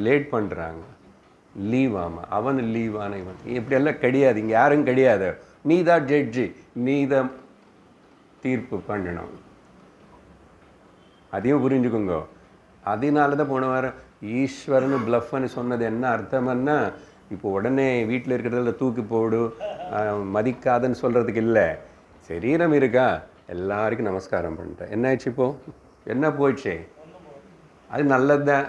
லேட் பண்ணுறாங்க. லீவ் ஆமாம், அவன் லீவ் ஆன இவன் இப்படியெல்லாம் கிடையாது. இங்கே யாரும் கிடையாது. நீ தான் ஜட்ஜி, நீ தான் தீர்ப்பு பண்ணணும். அதையும் புரிஞ்சுக்கோங்க. அதனால தான் போன வாரம் ஈஸ்வரனு பிளஃப்னு சொன்னது என்ன அர்த்தம்னா, இப்போ உடனே வீட்டில் இருக்கிறதில் தூக்கி போடு மதிக்காதன்னு சொல்கிறதுக்கு இல்லை. சரீரம் இருக்கா, எல்லாருக்கும் நமஸ்காரம் பண்ணிட்டேன். என்ன ஆயிடுச்சு இப்போது? என்ன போயிடுச்சு? அது நல்லது தான்.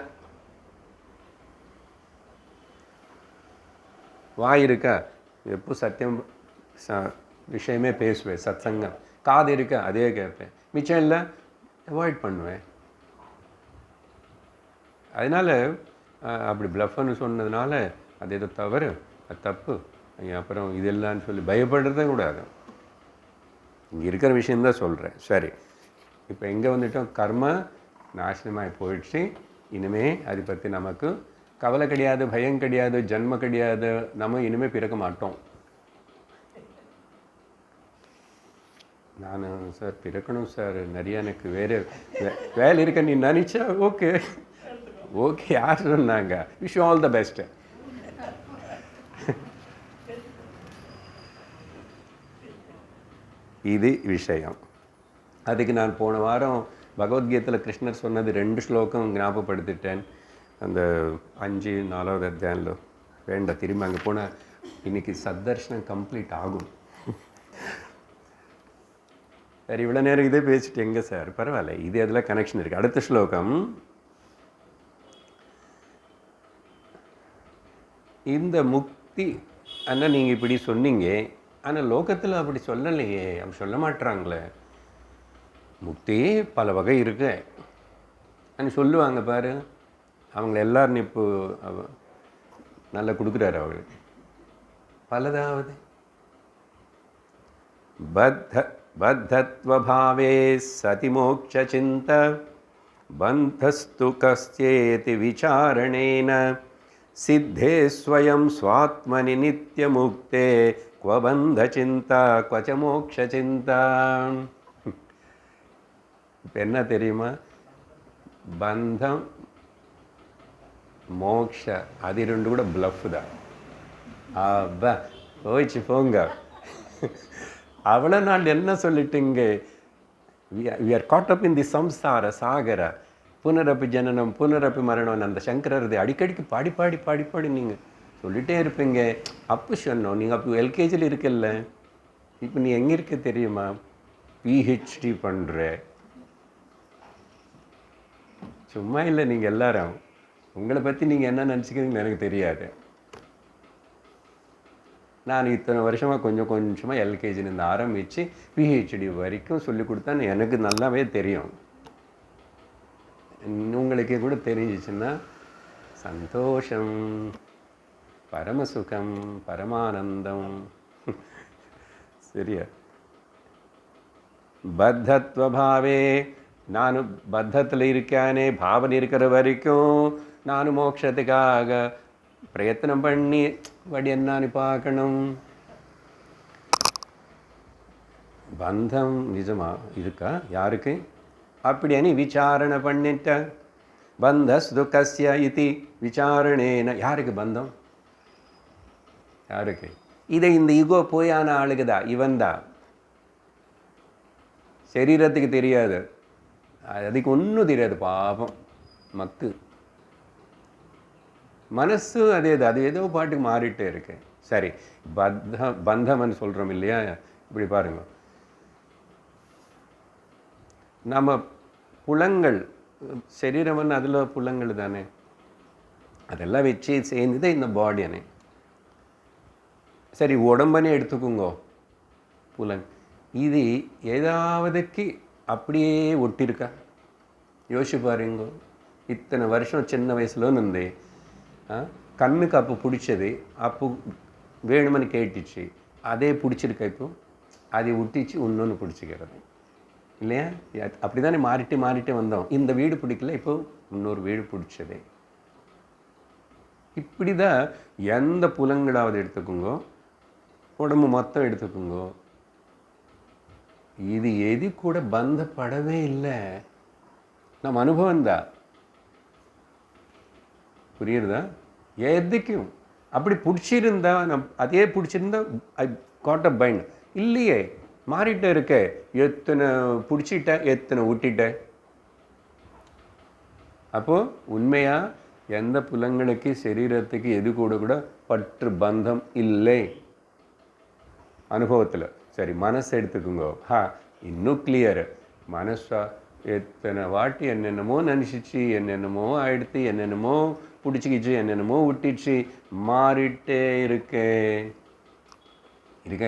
வாய் இருக்கா, எப்போ சத்தியம் விஷயமே பேசுவேன், சத்சங்கம். காது இருக்கா, அதே கேட்பேன். மிச்சம் இல்லை அவாய்ட் பண்ணுவேன். அதனால் அப்படி பிளஃப்னு சொன்னதுனால அது ஏதோ தவறு, அது தப்பு, அப்புறம் இதெல்லாம்னு சொல்லி பயப்படுறதே கூடாது. இங்கே இருக்கிற விஷயந்தான் சொல்கிறேன். சரி, இப்போ எங்கே வந்துட்டோம்? கர்ம நாசனமாகி போயிடுச்சு. இனிமே அதை பற்றி நமக்கு கவலை கிடையாது, பயம் கிடையாது, ஜன்மம் கிடையாது. நம்ம இனிமேல் பிறக்க மாட்டோம். நான் சார் பிறக்கணும் சார், நிறைய எனக்கு வேறு வேலை இருக்க நீ நினச்சா ஓகே ஓகே, யார் சொன்னாங்க? Wish all the best. இது விஷயம். அதுக்கு நான் போன வாரம் பகவத்கீதையில் கிருஷ்ணர் சொன்னது 2 ஸ்லோகம் ஞாபகப்படுத்திட்டேன். அந்த 5 4வது அத்தியாயம்ல வேண்டாம், திரும்ப அங்கே போனால் இன்றைக்கி சத்தர்ஷனம் கம்ப்ளீட் ஆகும். சரி, இவ்வளோ நேரம் இதே பேசிட்டு எங்கே சார்? பரவாயில்ல, இது அதில் கனெக்ஷன் இருக்குது. அடுத்த ஸ்லோகம், இந்த முக்தி ஆனால் நீங்கள் இப்படி சொன்னீங்க, ஆனால் லோகத்தில் அப்படி சொல்லலையே, அப்படி சொல்ல மாட்டுறாங்களே. முக்தி பல வகை இருக்கு அப்படின்னு சொல்லுவாங்க பாரு. அவங்கள எல்லாரும் இப்போ நல்லா கொடுக்குறாரு அவங்களுக்கு. பலதாவது பத்தத்வபாவே சதி மோக்ஷ சிந்த பந்தஸ்து கஸ்யேதி விசாரணேன சித்தே ஸ்வயம் ஸ்வாத்மனி நித்ய முக்தே क्व बंध चिंता क्वच मोक्ष चिंता. இப்போ என்ன தெரியுமா? பந்தம் மோக்ஷ அது 2 கூட பிளஃப் தான். அப்பா போயிடுச்சு போங்க. அவ்வளோ நாள் என்ன சொல்லிட்டுங்க, we are caught up in the samsara சாகர, புனரப்பி ஜனனம் புனரப்பி மரணம். அந்த சங்கரது அடிக்கடிக்கு பாடி பாடி பாடி பாடி நீங்கள் சொல்லிகிட்டே இருப்பீங்க. அப்போ சொன்னோம், நீங்கள் அப்போ எல்கேஜியில் இருக்கல, இப்போ நீ எங்கே இருக்க தெரியுமா? பிஹெச்டி பண்ணுற. சும்மா இல்லை, நீங்கள் எல்லாரும் உங்களை பற்றி நீங்கள் என்ன நினச்சிக்கிறீங்கன்னு எனக்கு தெரியாது. நான் இத்தனை வருஷமாக கொஞ்சம் கொஞ்சமாக எல்கேஜிலேருந்து ஆரம்பித்து பிஹெச்டி வரைக்கும் சொல்லிக் கொடுத்தான்னு எனக்கு நல்லாவே தெரியும். உங்களுக்கு கூட தெரிஞ்சிச்சுன்னா சந்தோஷம், பரமசுகம், பரமானந்தம். சரியா? பத்தத்வபாவே, நான் பத்தத்தில் இருக்கானே, பாவனை இருக்கிற வரைக்கும் நான் மோட்சத்துக்காக பிரயத்தனம் பண்ணி வடி என்னான்னு பார்க்கணும். பந்தம் நிஜமா இருக்கா யாருக்கு? அப்படின்னு விசாரணை பண்ணிட்ட. பந்தஸ்து கஸ்ய இதி விசாரணேன. யாருக்கு பந்தம்? யாருக்கு? இதை இந்த ஈகோ போயான ஆளுக்குதா, இவன் தான். சரீரத்துக்கு தெரியாது, அதுக்கு ஒன்றும் தெரியாது, பாவம் மக்கு. மனசு அதே தான், அது ஏதோ பாட்டுக்கு மாறிட்டே இருக்கு. சரி, பந்தம்னு சொல்கிறோம் இல்லையா? இப்படி பாருங்க, நம்ம புலங்கள், சரீரம்னு அதில் புலங்கள் தானே, அதெல்லாம் வச்சு சேர்ந்து இந்த பாடியானே. சரி, உடம்பனே எடுத்துக்கோங்க, புலன். இது ஏதாவதுக்கு அப்படியே ஒட்டியிருக்கா? யோசிச்சு பாருங்க. இத்தனை வருஷம் சின்ன வயசுல இருந்து கண்ணுக்கு அப்போ பிடிச்சது, அப்போ வேணுமனு கேட்டுச்சு, அதே பிடிச்சிருக்க இப்போ அதை விட்டிச்சு இன்னொன்று பிடிச்சிக்கிறது இல்லையா? அப்படி தானே மாறிட்டே வந்தோம். இந்த வீடு பிடிக்கல, இப்போ இன்னொரு வீடு பிடிச்சது. இப்படி தான் எந்த புலங்களாவது எடுத்துக்கோங்க, உடம்பு மொத்தம் எடுத்துக்கோங்க, இது எது கூட பந்தப்படவே இல்லை. நம்ம அனுபவம் தான். புரியுறதா? எதுக்கும் அப்படி பிடிச்சிருந்தா அதே பிடிச்சிருந்தா ஐ காட் அ பைண்ட் இல்லையே, மாறிட்டே இருக்க. எத்தனை பிடிச்சிட்ட, எத்தனை விட்டுட்ட. அப்போது உண்மையாக எந்த புலங்களுக்கு சரீரத்துக்கு எது கூட பற்று பந்தம் இல்லை அனுபவத்தில். சரி, மனசு எடுத்துக்குங்க. இன்னும் கிளியரு. மனசா எத்தனை வாட்டி என்னென்னமோ நினச்சிச்சு, என்னென்னமோ ஆயிடுத்து, என்னென்னமோ பிடிச்சிக்கிச்சு, என்னென்னமோ விட்டுச்சு, மாறிட்டே இருக்கா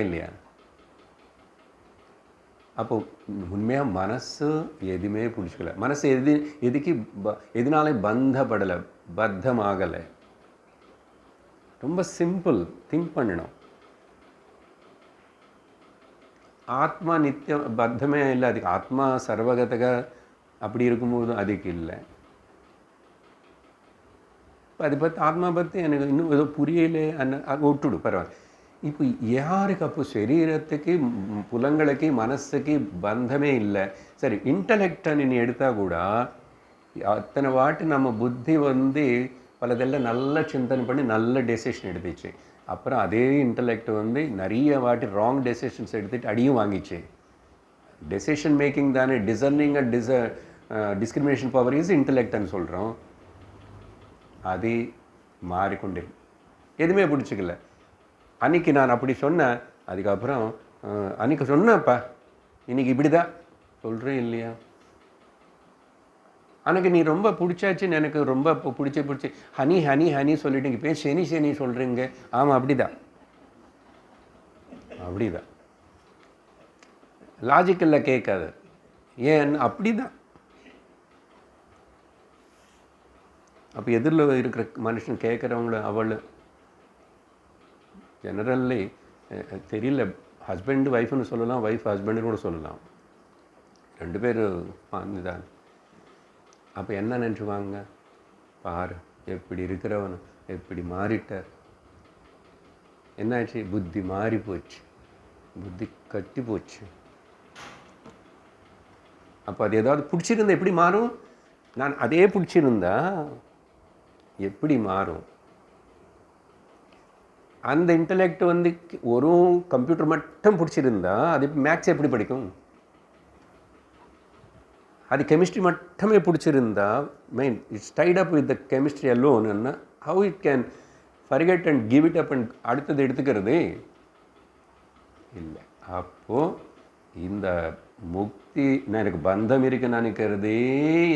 இல்லையா? அப்போ உண்மையாக மனசு எதுவுமே பிடிச்சிக்கல. மனசு எதுக்கு எதுனாலே பந்தப்படலை, பத்தமாகலை. ரொம்ப சிம்பிள். திங்க் பண்ணணும். ஆத்மா நித்தியம் பத்தமே இல்லை. அதுக்கு ஆத்மா சர்வகதக அப்படி இருக்கும்போது அதுக்கு இல்லை. அதை பற்றி ஆத்மா பற்றி எனக்கு இன்னும் ஏதோ புரியலே விட்டுடு, பரவாயில்ல. இப்போ யாருக்கு அப்போ சரீரத்துக்கு புலங்களுக்கு மனசுக்கு பந்தமே இல்லை. சரி, இன்டலெக்டை நீ எடுத்தால் கூட அத்தனை வாட்டி நம்ம புத்தி பலதெல்லாம் நல்ல சிந்தனை பண்ணி நல்ல டெசிஷன் எடுத்துச்சு. அப்புறம் அதே இன்டலெக்ட் நிறைய வாட்டி ராங் டெசிஷன்ஸ் எடுத்துகிட்டு அடியும் வாங்கிச்சு. டெசிஷன் மேக்கிங் தானே. Discerning and discrimination power is இன்டலெக்ட்னு சொல்கிறோம். அது மாறிக்கொண்டே எதுவுமே பிடிச்சிக்கல. அன்றைக்கி நான் அப்படி சொன்னேன், அதுக்கப்புறம் அன்றைக்கி சொன்னேன்ப்பா, இன்றைக்கி இப்படி தான் சொல்கிறேன் இல்லையா? எனக்கு நீ ரொம்ப பிடிச்சாச்சுன்னு, எனக்கு ரொம்ப பிடிச்சி ஹனி ஹனி ஹனி சொல்லிட்டு இப்போ சனி சனி சொல்கிறீங்க. ஆமாம், அப்படிதான் லாஜிக்கல்ல கேட்காது. ஏன் அப்படி தான். அப்போ எதிரில் இருக்கிற மனுஷன் கேட்குறவங்கள அவள் ஜெனரல்லி தெரியல. ஹஸ்பண்டு ஒய்ஃப்னு சொல்லலாம், ஒய்ஃப் ஹஸ்பண்டுன்னு கூட சொல்லலாம். 2 பேர் தான். அப்போ என்ன நினச்சுவாங்க? பாரு எப்படி இருக்கிறவன் எப்படி மாறிட்டார். என்னாச்சு? புத்தி மாறி போச்சு, புத்தி கட்டி போச்சு. அப்போ அது ஏதாவது பிடிச்சிருந்தா எப்படி மாறும்? நான் அதே பிடிச்சிருந்தா எப்படி மாறும்? அந்த இன்டலெக்ட் ஒரு கம்ப்யூட்டர் மட்டும் பிடிச்சிருந்தா அது மேக்ஸ் எப்படி படிக்கும்? அது கெமிஸ்ட்ரி மட்டுமே பிடிச்சிருந்தா it's tied up with the chemistry alone. How it can forget and give it up and அடுத்தது எடுத்துக்கிறது இல்லை. அப்போது இந்த முக்தி எனக்கு பந்தம் இருக்குன்னு நினைக்கிறதே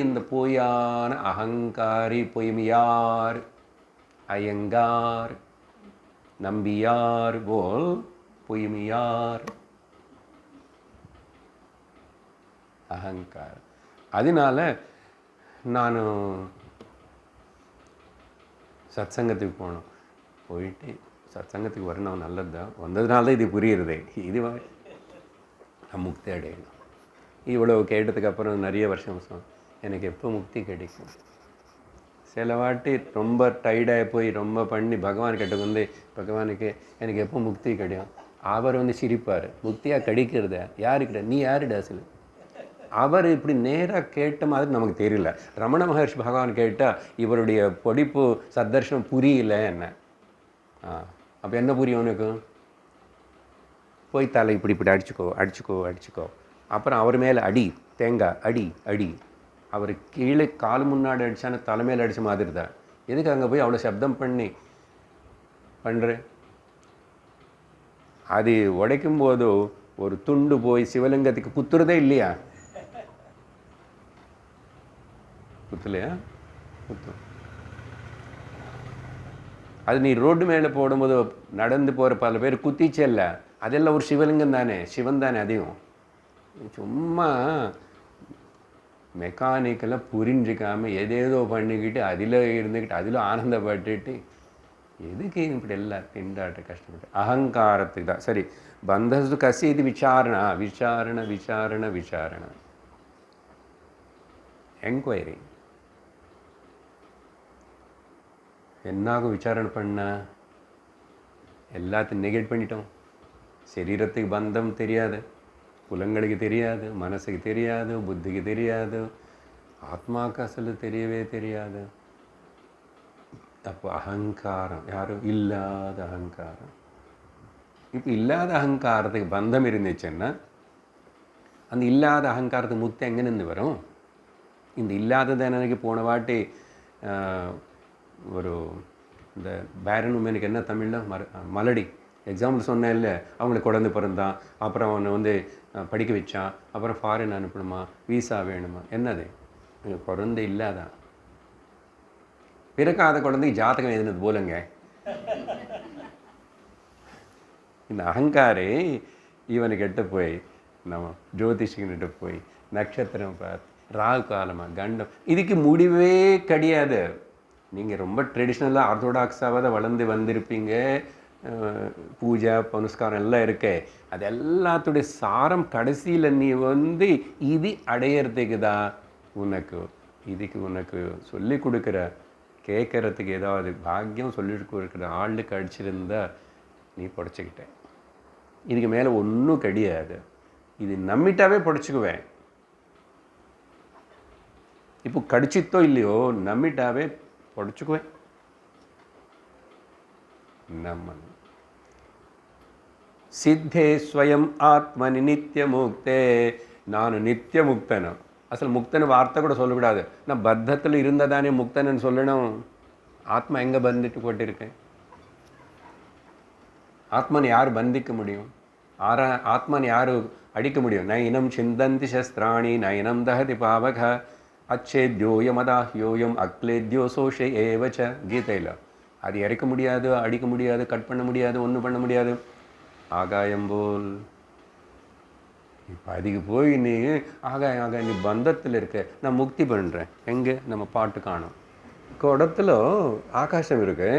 இந்த பொய்யான அகங்காரி, பொய்மையார், ஐயங்கார், நம்பியார் போல் பொய்மையார், அகங்கார். அதனால நான் சத்சங்கத்துக்கு போனோம். போயிட்டு சத்சங்கத்துக்கு வரணும், நல்லது தான். வந்ததுனால தான் இது புரியுறதே. இது முக்தி அடையணும். இவ்வளோ கேட்டதுக்கப்புறம் நிறைய வருஷம் எனக்கு எப்போ முக்தி கிடைக்கும்? சில வாட்டி ரொம்ப டைர்டாகி போய் ரொம்ப பண்ணி பகவான்கிட்ட பகவானுக்கு எனக்கு எப்போ முக்தி கிடைக்கும்? அவர் சிரிப்பார். முக்தியாக கிடைக்கிறத யாருக்கிட்ட? நீ யாருடா சொல்லு. அவர் இப்படி நேராக கேட்ட மாதிரி நமக்கு தெரியல. ரமண மகர்ஷி பகவான் கேட்டால் இவருடைய படிப்பு சத்தர்ஷனம் புரியல என்ன. அப்போ என்ன புரியும் உனக்கு? போய் தலை இப்படி இப்படி அடிச்சுக்கோ. அப்புறம் அவர் மேலே அடி, தேங்காய் அடி. அவர் கீழே கால் முன்னாடி அடித்தானே தலைமையில் அடித்த மாதிரி தான். எதுக்கு அங்கே போய் அவ்வளோ சப்தம் பண்ணுறேன்? அது உடைக்கும் போதோ ஒரு துண்டு போய் சிவலிங்கத்துக்கு குத்துறதே இல்லையா? குத்துலையா? குத்தும். அது நீ ரோடு மேலே போடும்போது நடந்து போகிற பல பேர் குத்திச்சல்ல, அதெல்லாம் ஒரு சிவலிங்கம் தானே, சிவன் தானே. அதையும் சும்மா மெக்கானிக்கலாக புரிஞ்சிக்காமல் எதேதோ பண்ணிக்கிட்டு அதில் இருந்துக்கிட்டு அதில் ஆனந்தப்பட்டுட்டு எதுக்கு இப்படி எல்லாம் திண்டாட்ட கஷ்டப்பட்டு அகங்காரத்துக்கு தான். சரி, பந்தஸ்து கசி இது விசாரண விசாரண விசாரண விசாரண என்கொயரி. என்னாகும் விசாரணை பண்ண? எல்லாத்தையும் நெகேட் பண்ணிட்டோம். சரீரத்துக்கு பந்தம் தெரியாது, புலங்களுக்கு தெரியாது, மனசுக்கு தெரியாது, புத்திக்கு தெரியாது, ஆத்மாவுக்கு அசல் தெரியவே தெரியாது. அப்போ அகங்காரம், யாரும் இல்லாத அகங்காரம். இப்போ இல்லாத அகங்காரத்துக்கு பந்தம் இருந்துச்சுன்னா அந்த இல்லாத அகங்காரத்துக்கு முக்தி எங்கேருந்து வரும்? இந்த இல்லாததை எனக்கு போன வாட்டி ஒரு இந்த பேரன் உமனுக்கு என்ன தமிழில் மலடி எக்ஸாம்பிள் சொன்னேன் இல்லை, அவங்களுக்கு குழந்தை பிறந்தான், அப்புறம் அவனை வந்து படிக்க வச்சான், அப்புறம் ஃபாரின் அனுப்பணுமா, வீசா வேணுமா, என்னது குழந்தை இல்லாதான் பிறக்காத குழந்தைக்கு ஜாதகம் எழுதுனது போலங்க. இந்த அகங்காரே இவனுக்கிட்ட போய் நம்ம ஜோதிஷங்கிட்ட போய் நட்சத்திரம் பார்த்து ராகு காலமாக கண்டம், இதுக்கு முடிவே கிடையாது. நீங்கள் ரொம்ப ட்ரெடிஷ்னலாக ஆர்த்தோடாக்ஸாக தான் வளர்ந்து வந்திருப்பீங்க, பூஜை புனஸ்காரம் எல்லாம் இருக்கே, அது எல்லாத்துடைய சாரம் கடைசியில் நீ வந்து இது அடையிறதுக்கு தான் இதுக்கு உனக்கு சொல்லி கொடுக்குற கேட்குறதுக்கு ஏதாவது பாக்கியம் சொல்லி கொடுக்குற ஆளுக்கு அடிச்சிருந்தா நீ படிச்சுக்கிட்ட. இதுக்கு மேலே ஒன்றும் கிடையாது. இது நம்பிட்டாவே படிச்சுக்குவேன். இப்போ கடிச்சித்தோ இல்லையோ நம்பிட்டாவே படிச்சுக்குவேன். நம்ம சித்தே ஸ்வயம் ஆத்மனி நித்திய முக்தே, நான் நித்திய முக்தன். அசல் முக்தன் வார்த்தை கூட சொல்லக்கூடாது, நான் பத்தத்தில் இருந்ததானே முக்தன்னு சொல்லணும். ஆத்மா எங்கே பந்திட்டு போட்டிருக்கேன்? ஆத்மனை யார் பந்திக்க முடியும்? ஆத்மனை யார் அடிக்க முடியும்? நைனம் சிந்தந்தி சஸ்திராணி நைனம் தஹதி பாவக அச்சேத்யோயம் அதாஹ்யோயம் அக்லேத்யோ சோஷே ஏவச்ச கீதையில். அது இறக்க முடியாது, அடிக்க முடியாது, கட் பண்ண முடியாது, ஒன்றும் பண்ண முடியாது. ஆகாயம் போல் இப்போ அதுக்கு போய் நீ ஆகாயம் நீ பந்தத்தில் இருக்க, நான் முக்தி பண்ணுறேன். எங்கே நம்ம பாட்டு காணும் குடத்தில் ஆகாசம் இருக்கு.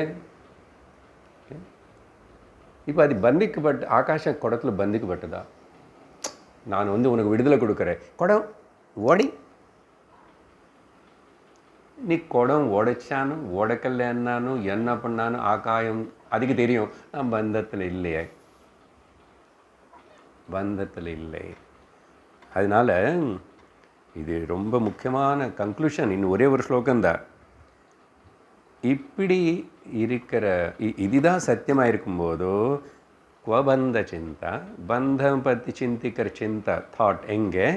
இப்போ அது பந்திக்கப்பட்டு ஆகாசம் குடத்தில் பந்திக்கப்பட்டதா? நான் வந்து உனக்கு விடுதலை கொடுக்குறேன், குடம் ஓடி. நீ குடம் உடைச்சானும் உடைக்கலன்னானும் என்ன பண்ணானும் ஆகாயம் அதுக்கு தெரியும், நான் பந்தத்தில் இல்லையே, பந்தத்தில் இல்லை. அதனால இது ரொம்ப முக்கியமான கன்க்ளூஷன். இன்னும் ஒரே ஒரு ஸ்லோகம்தான். இப்படி இருக்கிற இதுதான் சத்தியமாக இருக்கும்போதோ குவபந்த சிந்தா, பந்தம் பற்றி சிந்திக்கிற சிந்தா தாட் எங்கே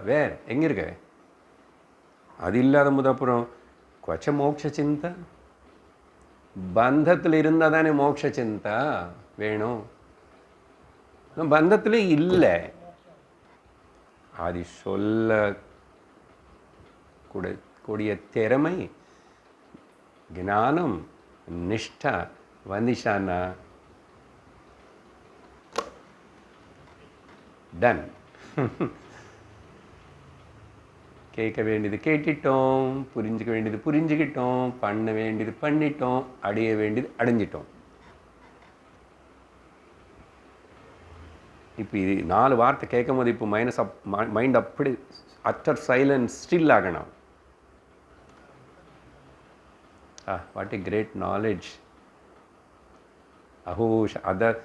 வேறு எங்கே இருக்க? அது இல்லாத போது அப்புறம் குவச்ச மோட்ச சிந்தா. பந்தத்தில் இருந்தால் தானே மோட்ச சிந்தா வேணும். பந்தத்தில் இல்லை. அது சொல்ல கூடிய திறமை, ஞானம், நிஷ்டா வந்துச்சானா டன். கேட்க வேண்டியது கேட்டுட்டோம், புரிஞ்சுக்க வேண்டியது புரிஞ்சுக்கிட்டோம், பண்ண வேண்டியது பண்ணிட்டோம், அடைய வேண்டியது அடைஞ்சிட்டோம். இப்போ இது 4 வார்த்தை கேட்கும் போது இப்போ மைண்ட் அப்படி அட்டர் சைலன்ஸ் ஸ்டில் ஆகணும். What a great knowledge. அஹோ அதர்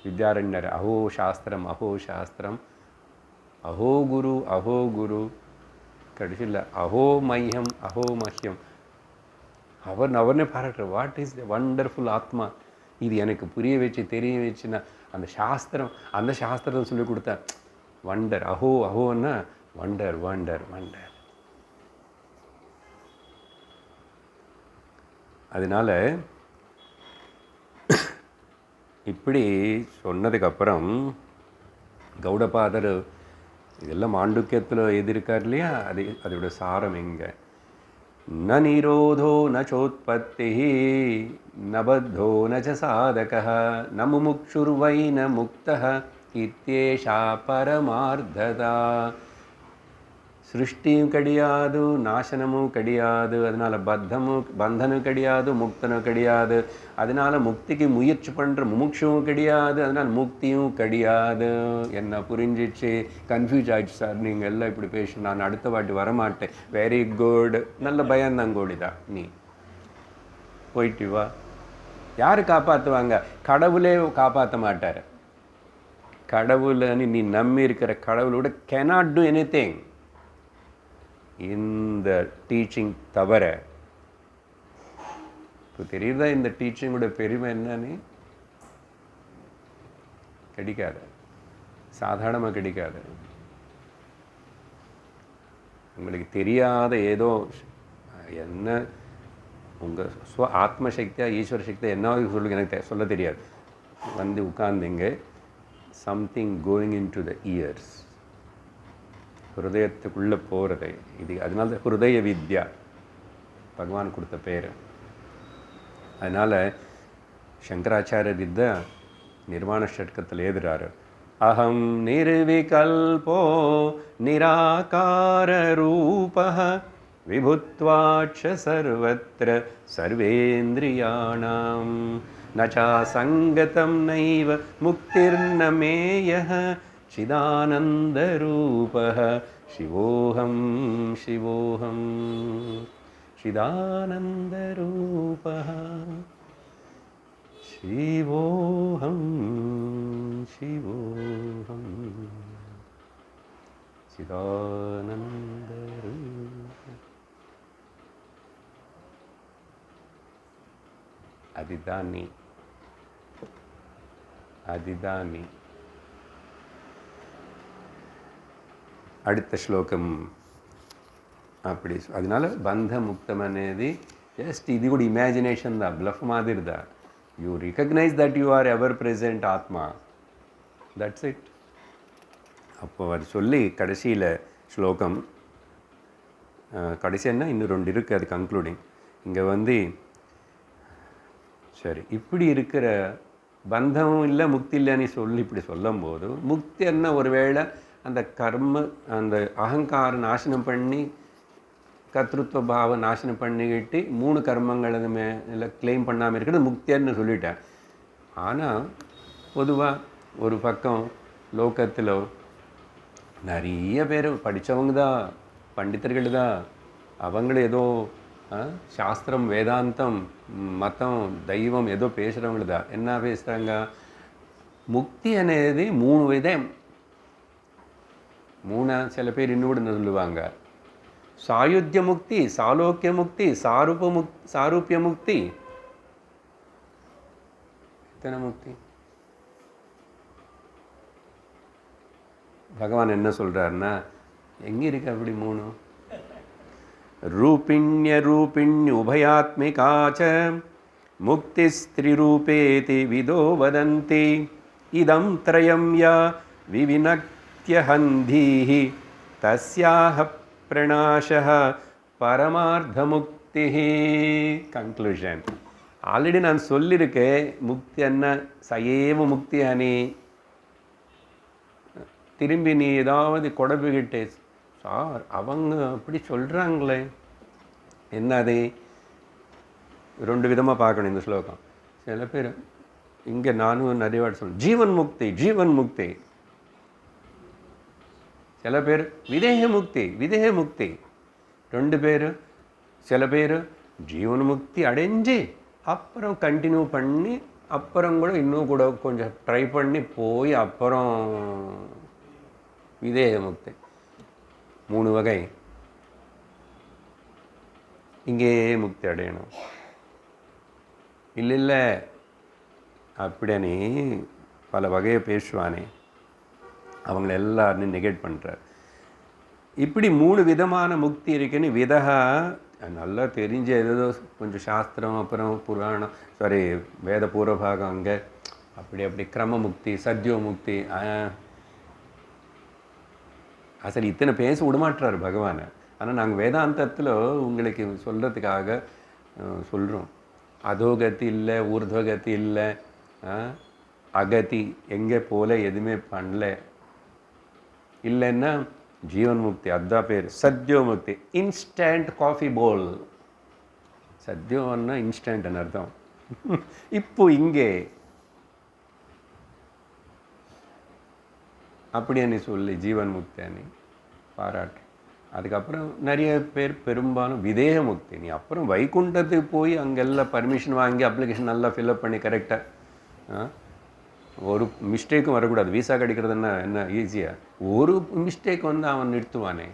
வித்யாரண்யர் அஹோ சாஸ்திரம் அஹோ சாஸ்திரம் அஹோ குரு கடைசியில் அஹோ மையம் அஹோ மஹ்யம். அவர்னே பாராட்டுற, வாட் இஸ் த வண்டர்ஃபுல் ஆத்மா. இது எனக்கு புரிய வச்சு தெரிய வச்சுன்னா அந்த சாஸ்திரத்தை சொல்லி கொடுத்தா வண்டர். அஹோன்னா வண்டர் வண்டர் வண்டர். அதனால இப்படி சொன்னதுக்கப்புறம் கௌடபாதர் இதெல்லாம் மாண்டுக்கியத்தில் எதிர்க்கார் இல்லையா, அதோட சாரம் எங்கே? ந நிரோதோ ந சோத்பத்தி ந பத்தோ ந ச சாதகः ந முமுக்ஷுர்வை ந முக்தः இத்யேஷா பரமார்த்ததா. சிருஷ்டியும் கிடையாது, நாசனமும் கிடையாது, அதனால் பந்தனும் கிடையாது, முக்தனும் கிடையாது, அதனால் முக்திக்கு முயற்சி பண்ணுற முமுட்சுவும் கிடையாது, அதனால் முக்தியும் கிடையாது. என்ன புரிஞ்சிச்சு? கன்ஃபியூஸ் ஆகிடுச்சு சார், நீங்கள் எல்லாம் இப்படி பேசணும், நான் அடுத்த வாட்டி வரமாட்டேன். வெரி குட், நல்ல பயந்தாங்கோடிதான். நீ போயிட்டு வா. யார் காப்பாற்றுவாங்க? கடவுளே காப்பாற்ற மாட்டார். கடவுள்னு நீ நம்பி இருக்கிற கடவுளோட cannot do anything. இந்த டீச்சிங் தவிர இப்போ தெரியுதா இந்த டீச்சிங்கோட பெருமை என்னன்னு? கிடைக்காது, சாதாரணமாக கிடைக்காது. உங்களுக்கு தெரியாத ஏதோ என்ன உங்கள் ஆத்மசக்தியாக ஈஸ்வர சக்தியாக என்ன சொல்லுங்க, எனக்கு சொல்ல தெரியாது. வந்து உட்கார்ந்துங்க, something going into the ears, ஹிருதயத்துக்குள்ளே போகிறது இது. அதனால தான் ஹிருதய வித்யா பகவான் கொடுத்த பேர். அதனால் சங்கராச்சாரியர் இதுதான் நிர்வாண ஷட்கத்தில் எழுதுறாரு. அகம் நிர்விகல்போ நிராகார ரூபः விபுத்வாட்ச சர்வத்ர சர்வேந்திரியாணாம் நச்சா சங்கதம் நைவ முக்திர்ன மேயः சிதானந்தரூபः சிவோஹம் சிவோஹம் சிதானந்தரூபः சிவோஹம் சிவோஹம் சிதானந்தரூபம். அதுதான் நீ, அதுதான் நீ. அடுத்த ஸ்லோகம் அப்படி. அதனால பந்த முக்தம் అనేది ஜஸ்ட் இது கூட இமேஜினேஷன் தான், பிளஃப் மாதிரி தான். You recognise that you are ever present ஆத்மா, தட்ஸ் இட். அப்போ அது சொல்லி கடைசியில் ஸ்லோகம், கடைசி என்ன இன்னும் 2 இருக்குது, அது கன்க்ளூடிங். இங்கே வந்து சரி, இப்படி இருக்கிற பந்தம் இல்லை முக்தி இல்லைன்னு சொல்லி இப்படி சொல்லும்போது, முக்தி என்ன ஒருவேளை அந்த கர்ம அந்த அகங்கார நாசனம் பண்ணி கர்த்திருவ பாவ நாசனம் பண்ணிக்கிட்டு 3 கர்மங்கள் மேலே கிளைம் பண்ணாமல் இருக்கிறது முக்தின்னு சொல்லிட்டேன். ஆனால் பொதுவாக ஒரு பக்கம் லோகத்தில் நிறைய பேர் படித்தவங்க தான், பண்டிதர்கள் தான், அவங்கள ஏதோ சாஸ்திரம் வேதாந்தம் மதம் தெய்வம் ஏதோ பேசுகிறவங்க தான். என்ன பேசுகிறாங்க? முக்தி అనేది 3 விதம். 3 சில பேர் இன்னும் கூட சொல்லுவாங்க. சாயுத்திய முக்தி, சாலோக்கிய முக்தி, சாரூபிய முக்தி. எத்தனை முக்தி? பகவான் என்ன சொல்கிறாருன்னா, எங்கே இருக்கு அப்படி 3? ரூபிண்ய ரூபிண்ய உபயாத்மிகாச்ச முக்திஸ்திரிரூபேதி விதோ வதந்தி இதம் த்ரயம் யா விவினக்த்யஹந்தீஹி தஸ்யாஹ பிரணாஷஹ பரமார்த்தமுக்திஹி. கன்க்ளூஷன். ஆல்ரெடி நான் சொல்லியிருக்கேன் முக்தி என்ன சயேவ முக்தி அனி. திரும்பி நீ ஏதாவது கொடப்புகிட்டே, சார் அவங்க அப்படி சொல்கிறாங்களே என்னது? 2 விதமாக பார்க்கணும் இந்த ஸ்லோகம். சில பேர் இங்கே நானும் நிறைய வாட்டி சொல்லுவேன் ஜீவன் முக்தி, ஜீவன் முக்தி. சில பேர் விதேக முக்தி, விதேக முக்தி. 2 பேர். சில பேர் ஜீவன் முக்தி அடைஞ்சு அப்புறம் கண்டினியூ பண்ணி அப்புறம் கூட இன்னும் கூட கொஞ்சம் ட்ரை பண்ணி போய் அப்புறம் விதேக முக்தி. 3 வகை. இங்கேயே முக்தி அடையணும். இல்லை இல்லை அப்படினே பல வகையை பேசுவானே, அவங்கள எல்லாரும் நெகேட் பண்ணுறார். இப்படி 3 விதமான முக்தி இருக்குன்னு விதகா நல்லா தெரிஞ்ச ஏதோ கொஞ்சம் சாஸ்திரம் அப்புறம் புராணம் வேத பூர்வபாகம் அங்கே அப்படி கிரம முக்தி, சத்யோ முக்தி. அசல் இத்தனை பேச விடமாட்டுறாரு பகவானை. ஆனால் நாங்கள் வேதாந்தத்தில் உங்களுக்கு சொல்கிறதுக்காக சொல்கிறோம். அதோகதி இல்லை, ஊர்துவகதி இல்லை, அகதி எங்கே போல எதுவுமே பண்ணல. இல்லைன்னா ஜீவன் முக்தி அதுதான் பேர். சத்யோ முக்தி இன்ஸ்டன்ட் காஃபி போல். சத்யோன்னா இன்ஸ்டன்ட்னு அர்த்தம். இப்போ இங்கே அப்படின்னு சொல்லி ஜீவன் முக்தியானி பாராட்டு. அதுக்கப்புறம் நிறைய பேர் பெரும்பாலும் விதேக முக்தி. நீ அப்புறம் வைகுண்டத்துக்கு போய் அங்கெல்லாம் பர்மிஷன் வாங்கி அப்ளிகேஷன் நல்லா ஃபில்அப் பண்ணி கரெக்டாக ஒரு மிஸ்டேக்கும் வரக்கூடாது. விசா கிடைக்கிறதுன்னா என்ன ஈஸியாக? ஒரு மிஸ்டேக் வந்து அவன் நிறுத்துவானே,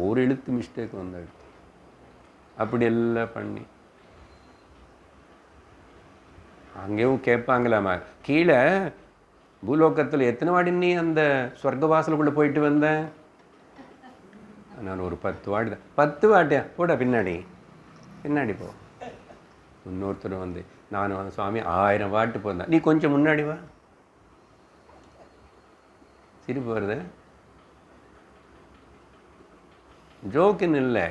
ஒரு எழுத்து மிஸ்டேக் வந்து எடுத்து அப்படி எல்லாம் பண்ணி அங்கேயும் கேட்பாங்களாமா, கீழே பூலோகத்தில் எத்தனை வாடி நீ அந்த சொர்க்கவாசலுக்குள்ளே போயிட்டு வந்தேன்? நான் ஒரு 10 வாட்டி தான். 10 வாட்டியா? போட பின்னாடி பின்னாடி போ. இன்னொருத்தர் வந்து நான் வந்து சுவாமி 1000 வாட்டு போந்தேன். நீ கொஞ்சம் முன்னாடி வா. சிரிப்பு வருது. ஜோக்குன்னு இல்லை,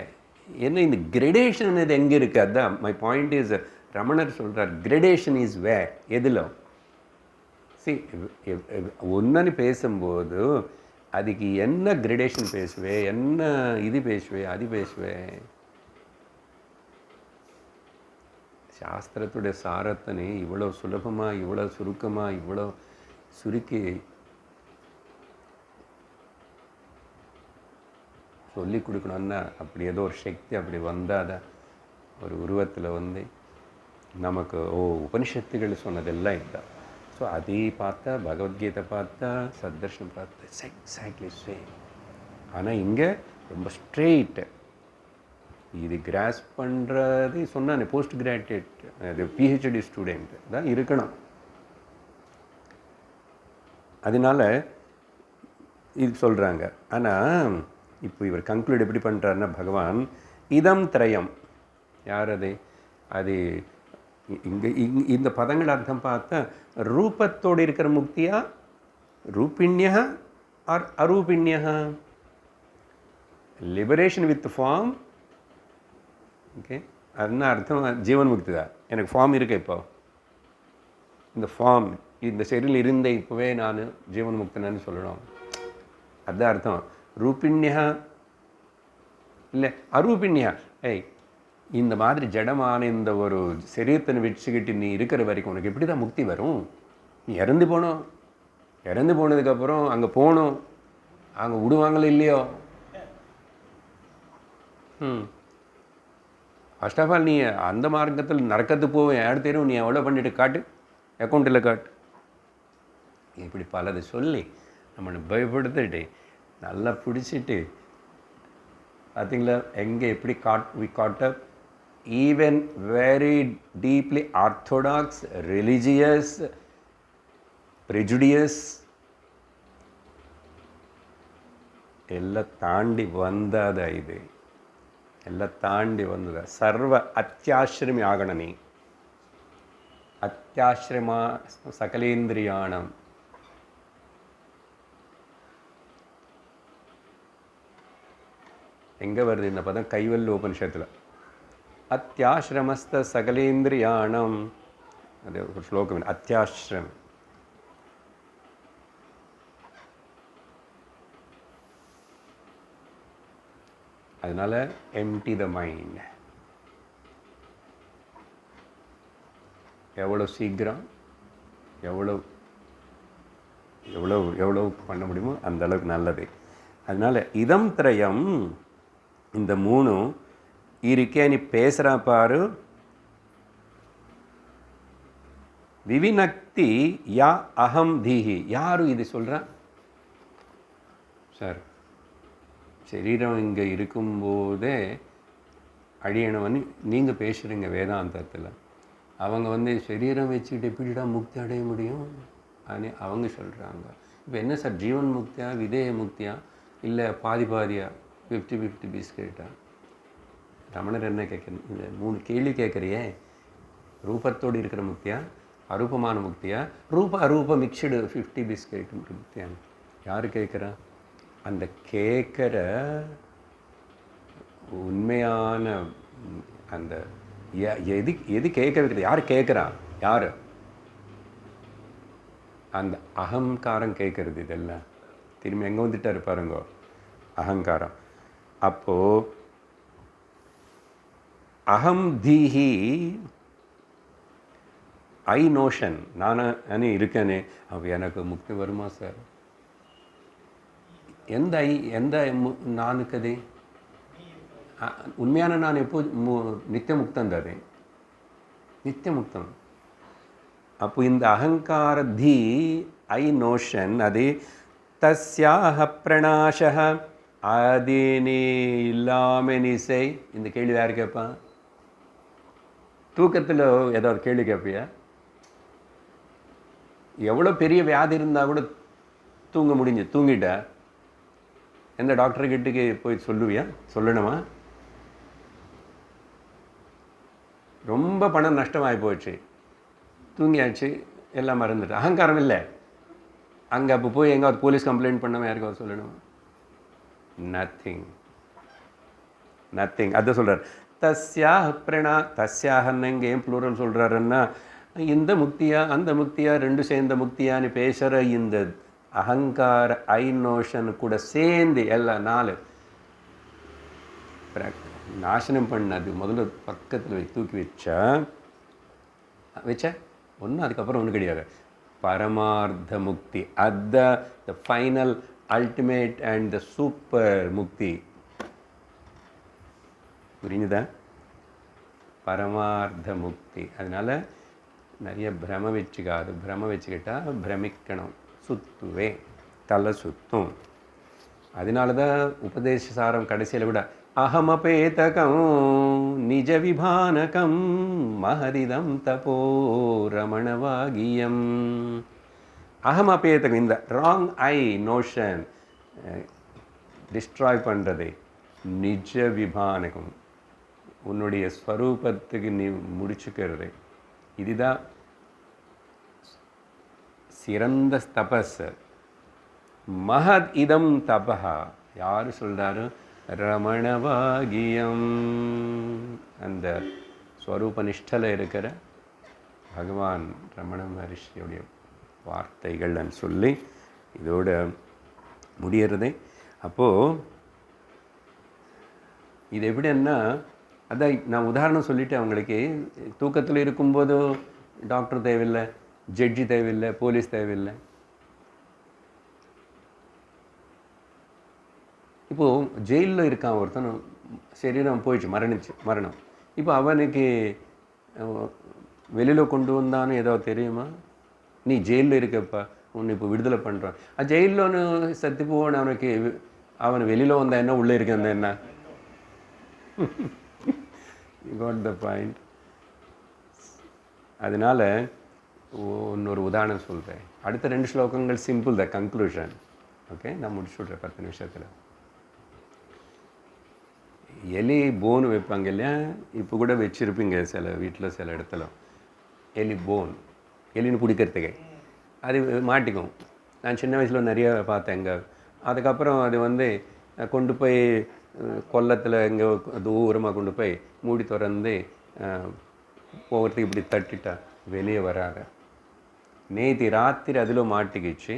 என்ன இந்த கிரடேஷன் இது எங்கே இருக்குது? அதுதான் மை பாயிண்ட் இஸ். ரமணர் சொல்கிறார் கிரடேஷன் இஸ் வேர். எதில் ஒன்னு பேசும்போது அதுக்கு என்ன கிரடேஷன் பேசுவே, என்ன இது பேசுவே, அது பேசுவே. சாஸ்திரத்துடைய சாரத்தனை இவ்வளோ சுலபமாக, இவ்வளோ சுருக்கமாக, இவ்வளோ சுருக்கி சொல்லி கொடுக்கணும்னா அப்படி ஏதோ ஒரு சக்தி அப்படி வந்தாத ஒரு உருவத்தில் வந்து நமக்கு உபனிஷத்துகள் சொன்னதெல்லாம் இதுதான். ஸோ அதை பார்த்தா, பகவத்கீதை பார்த்தா, சத்தர்ஷனம் பார்த்தா எக்ஸாக்ட்லி சேம். ஆனால் இங்கே ரொம்ப ஸ்ட்ரெயிட்டு இது கிராஸ் பண்ணுறது. சொன்னானே போஸ்ட் கிராஜுவேட், அது பிஹெச்டி ஸ்டூடெண்ட் தான் இருக்கணும். அதனால இது சொல்கிறாங்க. ஆனால் இப்போ இவர் கன்க்ளூட் எப்படி பண்ணுறாருன்னா, பகவான் இதம் திரயம் யார் அது? அது இங்கே இந்த பதங்கள் அர்த்தம் பார்த்தா ரூபத்தோடு இருக்கிற முக்தியா, ரூபிண்யா ஆர் அரூபிண்யா? Liberation with form. ஓகே, அதுனா அர்த்தம் ஜீவன் முக்தி தான். எனக்கு ஃபார்ம் இருக்கு. இப்போ இந்த ஃபார்ம் இந்த சரீரில் இருந்த இப்போவே நான் ஜீவன் முக்தனான்னு சொல்லணும். அதுதான் அர்த்தம். ரூபிண்யா இல்லை அரூபிண்யா. இந்த மாதிரி ஜடமான இந்த ஒரு சரீரத்தை வச்சுக்கிட்டு நீ இருக்கிற வரைக்கும் உனக்கு எப்படி தான் முக்தி வரும்? நீ இறந்து போகணும். இறந்து போனதுக்கப்புறம் அங்கே போகணும். அங்கே விடுவாங்களோ இல்லையோ? ஃபர்ஸ்ட் ஆஃப் ஆல் நீ அந்த மார்க்கத்தில் நரக்கத்துக்கு போவேன். அடுத்த நீ எவ்வளோ பண்ணிட்டு காட்டு, அக்கௌண்ட்டில் காட்டு. இப்படி பலதை சொல்லி நம்மளை பயப்படுத்திட்டு நல்லா பிடிச்சிட்டு பார்த்தீங்களா எங்கே எப்படி we got up. Even very deeply orthodox, religious, prejudice எல்லாம் தாண்டி வந்ததா? இது எல்லாம் தாண்டி வந்ததா? சர்வ அத்தியாசிரமி ஆகணும். நீ அத்தியாசிரமா சகலேந்திரியாணம். எங்கே வருது இந்த பதம்? கைவல்ய உபனிஷத்தில் அத்தியாசிரமஸ்த சகலேந்திரியாணம். அது ஒரு ஸ்லோகம். அத்தியாசிரம். அதனால எம்டி த மைண்ட். எவ்வளோ சீக்கிரம் எவ்வளோ எவ்வளோ எவ்வளோ பண்ண முடியுமோ அந்த அளவுக்கு நல்லது. அதனால் இதம் திரயம், இந்த மூணும் இருக்கே. நீ பேசுகிறா பாரு. விவினக்தி யா அகம் தீஹி. யாரும் இது சொல்கிறான் சார்? சரீரம் இங்கே இருக்கும்போதே அழியணும்னு நீங்கள் பேசுகிறீங்க வேதாந்தத்தில். அவங்க வந்து சரீரம் வச்சுக்கிட்டு எப்படிடா முக்தி அடைய முடியும் அவங்க சொல்கிறாங்க. இப்போ என்ன சார், ஜீவன் முக்தியா, விதேய முக்தியா, இல்லை பாதி பாதியா, 50-50 பிஸ்கெட்டா? ரமணர் என்ன கேட்குறேன், இந்த 3 கேள்வி கேட்குறியே. ரூபத்தோடு இருக்கிற முக்தியா, அரூபமான முக்தியா, ரூப அரூப மிக்சடு 50 பிஸ்கெட் முக்தியான்னு யார் கேட்குறா? அந்த கேட்குற உண்மையான அந்த எது எது கேட்க வைக்கிறது? யார் கேட்குறா? யார்? அந்த அகங்காரம் கேட்குறது. இதெல்லாம் திரும்பி எங்கே வந்துட்டார் பாருங்க, அகங்காரம். அப்போது அகம் தீஹி ஐ நோஷன், நானே இருக்கேனே, அப்போ எனக்கு முக்தி வருமா சார்? எந்த நானுக்கு அது உண்மையான நான் எப்போ நித்திய முக்தம் தானே, நித்திய முக்தம். அப்போ இந்த அகங்கார தி ஐ நோஷன் அது தஸ்யாக பிரணாசக, அது நீ இல்லாமல் நீ செய். இந்த கேள்வி யார் கேட்பான்? தூக்கத்தில் ஏதாவது கேள்வி கேட்பியா? எவ்வளோ பெரிய வியாதி இருந்தால் கூட தூங்க முடிஞ்சு தூங்கிட்ட எந்த டாக்டர்கிட்டக்கு போய் சொல்லுவியா? சொல்லணுமா? ரொம்ப பணம் நஷ்டமாகி போச்சு, தூங்கியாச்சு, எல்லாம் மறந்துட்டு. அகங்காரம் இல்லை அங்கே. அப்போ போய் எங்காவது போலீஸ் கம்ப்ளைண்ட் பண்ணாமல் யாருக்காவது சொல்லணுமா? Nothing, nothing. அதை சொல்கிறார் தஸ்யாக பிரணா. தஸ்யாகன்னு எங்கே ஏன் ப்ளூரல் சொல்கிறாருன்னா, இந்த முக்தியா அந்த முக்தியா ரெண்டு சேர்ந்த முக்தியான்னு பேசுகிற இந்த அகங்கார ஐ நோஷன் கூட சேர்ந்து எல்லாம் 4 நாசனம் பண்ணது. முதல்ல பக்கத்தில் தூக்கி வச்ச ஒன்று, அதுக்கப்புறம் ஒன்று கிடையாது. பரமார்த்த முக்தி, at the final ultimate and the super முக்தி. புரிஞ்சுதா? பரமார்த்த முக்தி. அதனால் நிறைய பிரம வச்சுக்காது. பிரம வச்சுக்கிட்டால் பிரமிக்கணும், சுத்துவே, தலை சுத்தும். அதனால தான் உபதேச சாரம் கடைசியில் கூட அகமபேதகம் நிஜ விபானகம் மஹதிதம் தபோ ரமணவாகியம். அகமபேதகம், இந்த ராங் ஐ நோஷன் டிஸ்ட்ராய் பண்ணுறது. நிஜ விபானகம், உன்னுடைய ஸ்வரூபத்துக்கு நீ முடிச்சுக்கிறது. இதுதான் சிறந்த தபஸ். மஹத் இதம் தபஹா. யார் சொல்கிறாரு? ரமணவாகியம். அந்த ஸ்வரூப நிஷ்டல இருக்கிற பகவான் ரமண மகரிஷியுடைய வார்த்தைகள்னு சொல்லி இதோட முடியறது. அப்போது இது எப்படின்னா, அதான் நான் உதாரணம் சொல்லிவிட்டேன் அவங்களுக்கு. தூக்கத்தில் இருக்கும்போது டாக்டர் தேவையில்லை, ஜட்ஜி தேவையில்லை, போலீஸ் தேவையில்லை. இப்போது ஜெயிலில் இருக்கான் ஒருத்தன், சரீரம் போயிடுச்சு, மரணம். இப்போ அவனுக்கு வெளியில் கொண்டு வந்தான்னு ஏதாவது தெரியுமா? நீ ஜெயிலில் இருக்கப்பா, உன்னை இப்போ விடுதலை பண்ணுறான். ஜெயிலில் ஒன்று சத்து போவான். அவன் வெளியில் வந்தால் என்ன, உள்ளே இருக்க என்ன? You got the point. அதனால் இன்னொரு உதாரணம் சொல்கிறேன். அடுத்த 2 ஸ்லோகங்கள் சிம்பிள், த கன்க்ளூஷன். ஓகே, நான் முடிச்சு விட்றேன் 10 நிமிஷத்தில். எலி போன் வைப்பாங்க இல்லையா? இப்போ கூட வச்சுருப்பீங்க சில வீட்டில், சில இடத்துல எலி போன், எலின்னு பிடிக்கிறதுக்கு. அது மாட்டிக்கும். நான் சின்ன வயசில் நிறைய பார்த்தேன் எங்கே. அதுக்கப்புறம் அது கொண்டு போய் கொல்லத்தில் எங்கே தூரமாக கொண்டு போய் மூடி திறந்து போகிறதுக்கு இப்படி தட்டிட்டா வெளியே வராத. நேற்று ராத்திரி அதில் மாட்டிக்கிச்சு.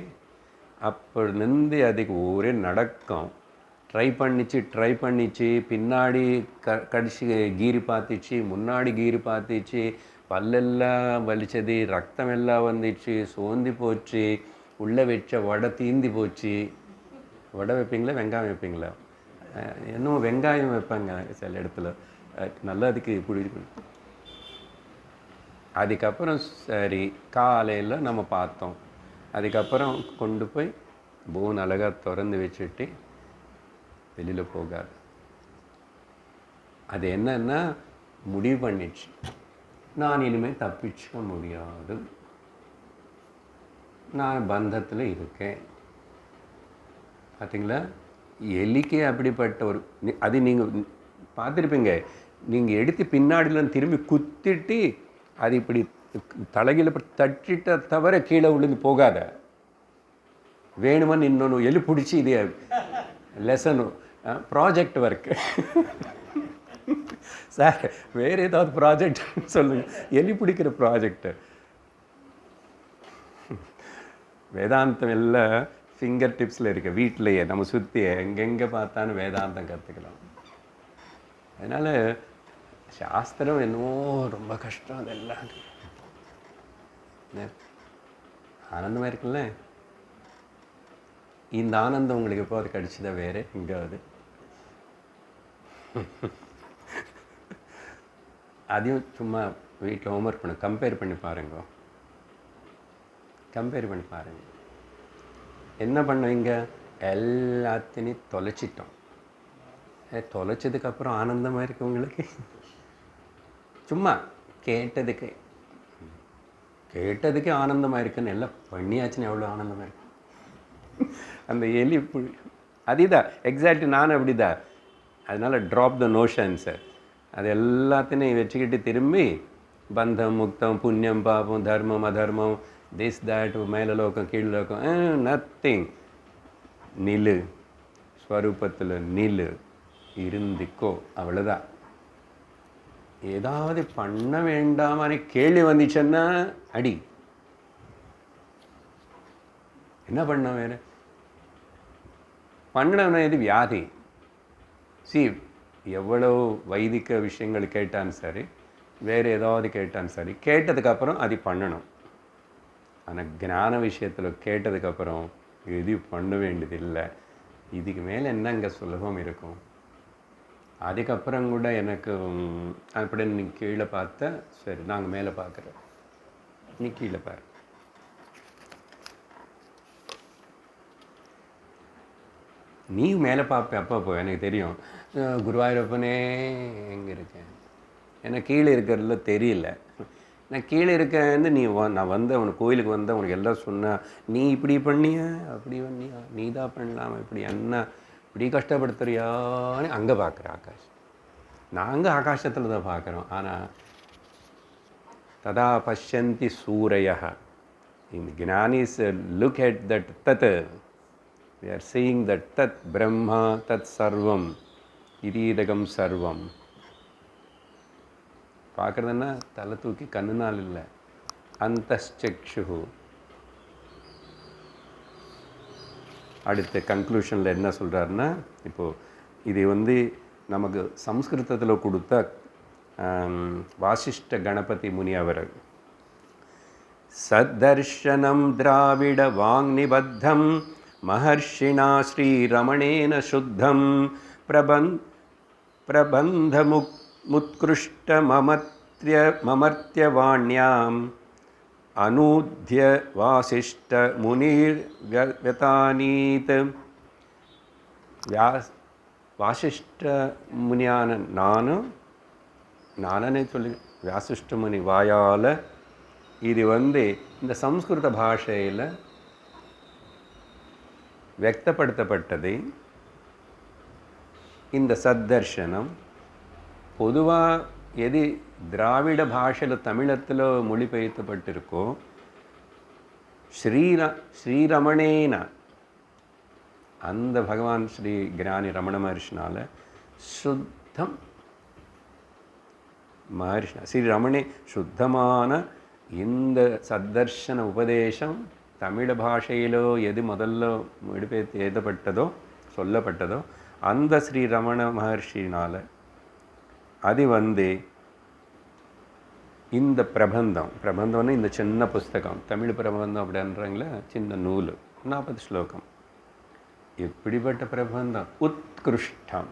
அப்போ நின்று அதுக்கு ஒரே நடக்கம். ட்ரை பண்ணிச்சு, பின்னாடி கடிச்சு கீறி பார்த்துச்சு, முன்னாடி கீறி பார்த்துச்சு, பல்லெல்லாம் வலிச்சது, ரத்தம் எல்லாம் வந்துச்சு, சோந்தி போச்சு, உள்ளே வச்ச வடை தீந்தி போச்சு. வடை வைப்பீங்களா, வெங்காயம் வைப்பீங்களா? இன்னும் வெங்காயம் வைப்பாங்க சில இடத்துல, நல்லா அதுக்கு பிடிக்கும். அதுக்கப்புறம் சரி காலையில் நம்ம பார்த்தோம். அதுக்கப்புறம் கொண்டு போய் போன் அழகாக திறந்து வச்சுட்டு வெளியில் போகாது. அது என்னன்னா முடிவு பண்ணிடுச்சு, நான் இனிமேல் தப்பிச்சுக்க முடியாது, நான் பந்தத்தில் இருக்கேன். பார்த்தீங்களா? எலிக்கே அப்படிப்பட்ட ஒரு அது நீங்கள் பார்த்துருப்பீங்க. நீங்கள் எடுத்து பின்னாடியில் திரும்பி குத்திட்டு அது இப்படி தலையில் இப்படி தட்டிட்ட தவிர கீழே விழுந்து போகாத. வேணுமான்னு இன்னொன்று எலி பிடிச்சி இது லெசனு ப்ராஜெக்ட் ஒர்க்கு. சார் வேறு ஏதாவது ப்ராஜெக்ட் சொல்லுங்கள். எலி பிடிக்கிற ப்ராஜெக்டு. வேதாந்தம் எல்லாம் ஃபிங்கர் டிப்ஸில் இருக்க, வீட்டிலையே நம்ம சுற்றி எங்கெங்கே பார்த்தாலும் வேதாந்தம் கற்றுக்கலாம். அதனால் சாஸ்திரம் என்னவோ ரொம்ப கஷ்டம், அதெல்லாம் ஆனந்தமாக இருக்குல்ல. இந்த ஆனந்தம் உங்களுக்கு எப்போ அது கிடச்சிதா வேறு எங்காவது? அதையும் சும்மா வீட்டில் ஹோம்ஒர்க் பண்ண கம்பேர் பண்ணி பாருங்க. என்ன பண்ணுவீங்க? எல்லாத்தையும் தொலைச்சிட்டோம். தொலைச்சதுக்கப்புறம் ஆனந்தமாக இருக்கு உங்களுக்கு? சும்மா கேட்டதுக்கு ஆனந்தமாக இருக்குன்னு எல்லாம் பண்ணியாச்சுன்னு எவ்வளோ ஆனந்தமாக இருக்கு. அந்த எலி புழு அதுதான் எக்ஸாக்ட். நானும் அப்படிதான். அதனால் ட்ராப் த நோஷன்ஸை, அது எல்லாத்தையும் வச்சுக்கிட்டு திரும்பி பந்தம் முக்தம் புண்ணியம் பாபம் தர்மம் அதர்மம் திஸ் தட் மேலே லோகம் கீழ் லோகம் நத்திங். நில்லு, ஸ்வரூபத்தில் நில்லு, இருந்துக்கோ, அவ்வளோதான். ஏதாவது பண்ண வேண்டாமான்னு கேள்வி வந்துச்சுன்னா அடி. என்ன பண்ண வேறு? பண்ணணும்னா இது வியாதி. எவ்வளோ வைதிக விஷயங்கள் கேட்டான்னு சரி, வேறு ஏதாவது கேட்டான்னு சரி, கேட்டதுக்கப்புறம் அது பண்ணணும். ஆனால் ஞான விஷயத்தில் கேட்டதுக்கப்புறம் இது பண்ண வேண்டியதில்லை. இதுக்கு மேலே என்னங்க சுலபம் இருக்கும்? அதுக்கப்புறம் கூட எனக்கு அப்படி நீ கீழே பார்த்த, சரி நாங்கள் மேலே பார்க்குறோம், நீ கீழே பாரு. நீ மேலே பார்ப்பேன். அப்போ எனக்கு தெரியும், குருவாயூரப்பனே எங்கே இருக்கேன், எனக்கு கீழே இருக்கிறதுல தெரியல. நான் கீழே இருக்கேன்னு நான் வந்தேன், உனக்கு கோயிலுக்கு வந்தேன், உனக்கு எல்லாம் சொன்னேன், நீ இப்படி பண்ணிய அப்படி பண்ணியா, நீ தான் பண்ணலாமா, இப்படி என்ன இப்படி கஷ்டப்படுத்துறியான்னு அங்கே பார்க்குற ஆகாஷ். நாங்கள் ஆகாசத்தில் தான் பார்க்குறோம். ஆனால் ததா பஷ்யந்தி சூரையா. இந்த Gnanis look at that Dutt. We are seeing that tat brahma tat sarvam ididagam sarvam. பார்க்குறதுன்னா தலை தூக்கி கண்ணுனால் இல்லை, அந்தச்சக்ஷு. அடுத்த கன்க்ளூஷனில் என்ன சொல்கிறாருன்னா, இப்போது இது நமக்கு சம்ஸ்கிருதத்தில் கொடுத்த வாசிஷ்ட கணபதி முனி அவர். சத்தர்ஷனம் திராவிட வாங்நிபத்தம் மஹர்ஷிணா ஸ்ரீரமணேன சுத்தம் பிரபந்தமுத்கிருஷ்டமமர்த்தியவாண்யாம் அனூத்ய வாசிஷ்ட முனிர் வியதானீத். வாசிஷ்ட முனியான நானே சொல்லி வாசிஷ்ட முனி வாயால் இது இந்த சம்ஸ்கிருத பாஷையில் व्यक्तப்படுத்தப்பட்டது. இந்த சத்தர்ஷனம் பொதுவாக எது திராவிட பாஷையில் தமிழத்தில் மொழிபெயர்த்தப்பட்டிருக்கோ, ஸ்ரீரமணேன அந்த பகவான் ஸ்ரீ ஞானி ரமண மகர்ஷினால் சுத்தம் மகர்ஷி ஸ்ரீரமணே சுத்தமான இந்த சத்தர்ஷன உபதேசம் தமிழ் பாஷையிலோ எது முதல்ல மொழிபெயர்த்து எழுதப்பட்டதோ சொல்லப்பட்டதோ அந்த ஸ்ரீ ரமண மகர்ஷினால் அது இந்த பிரபந்தம்னு இந்த சின்ன புஸ்தகம், தமிழ் பிரபந்தம் அப்படின்றாங்களே, சின்ன நூல், 40 ஸ்லோகம். எப்படிப்பட்ட பிரபந்தம்! உத்கிருஷ்டம்,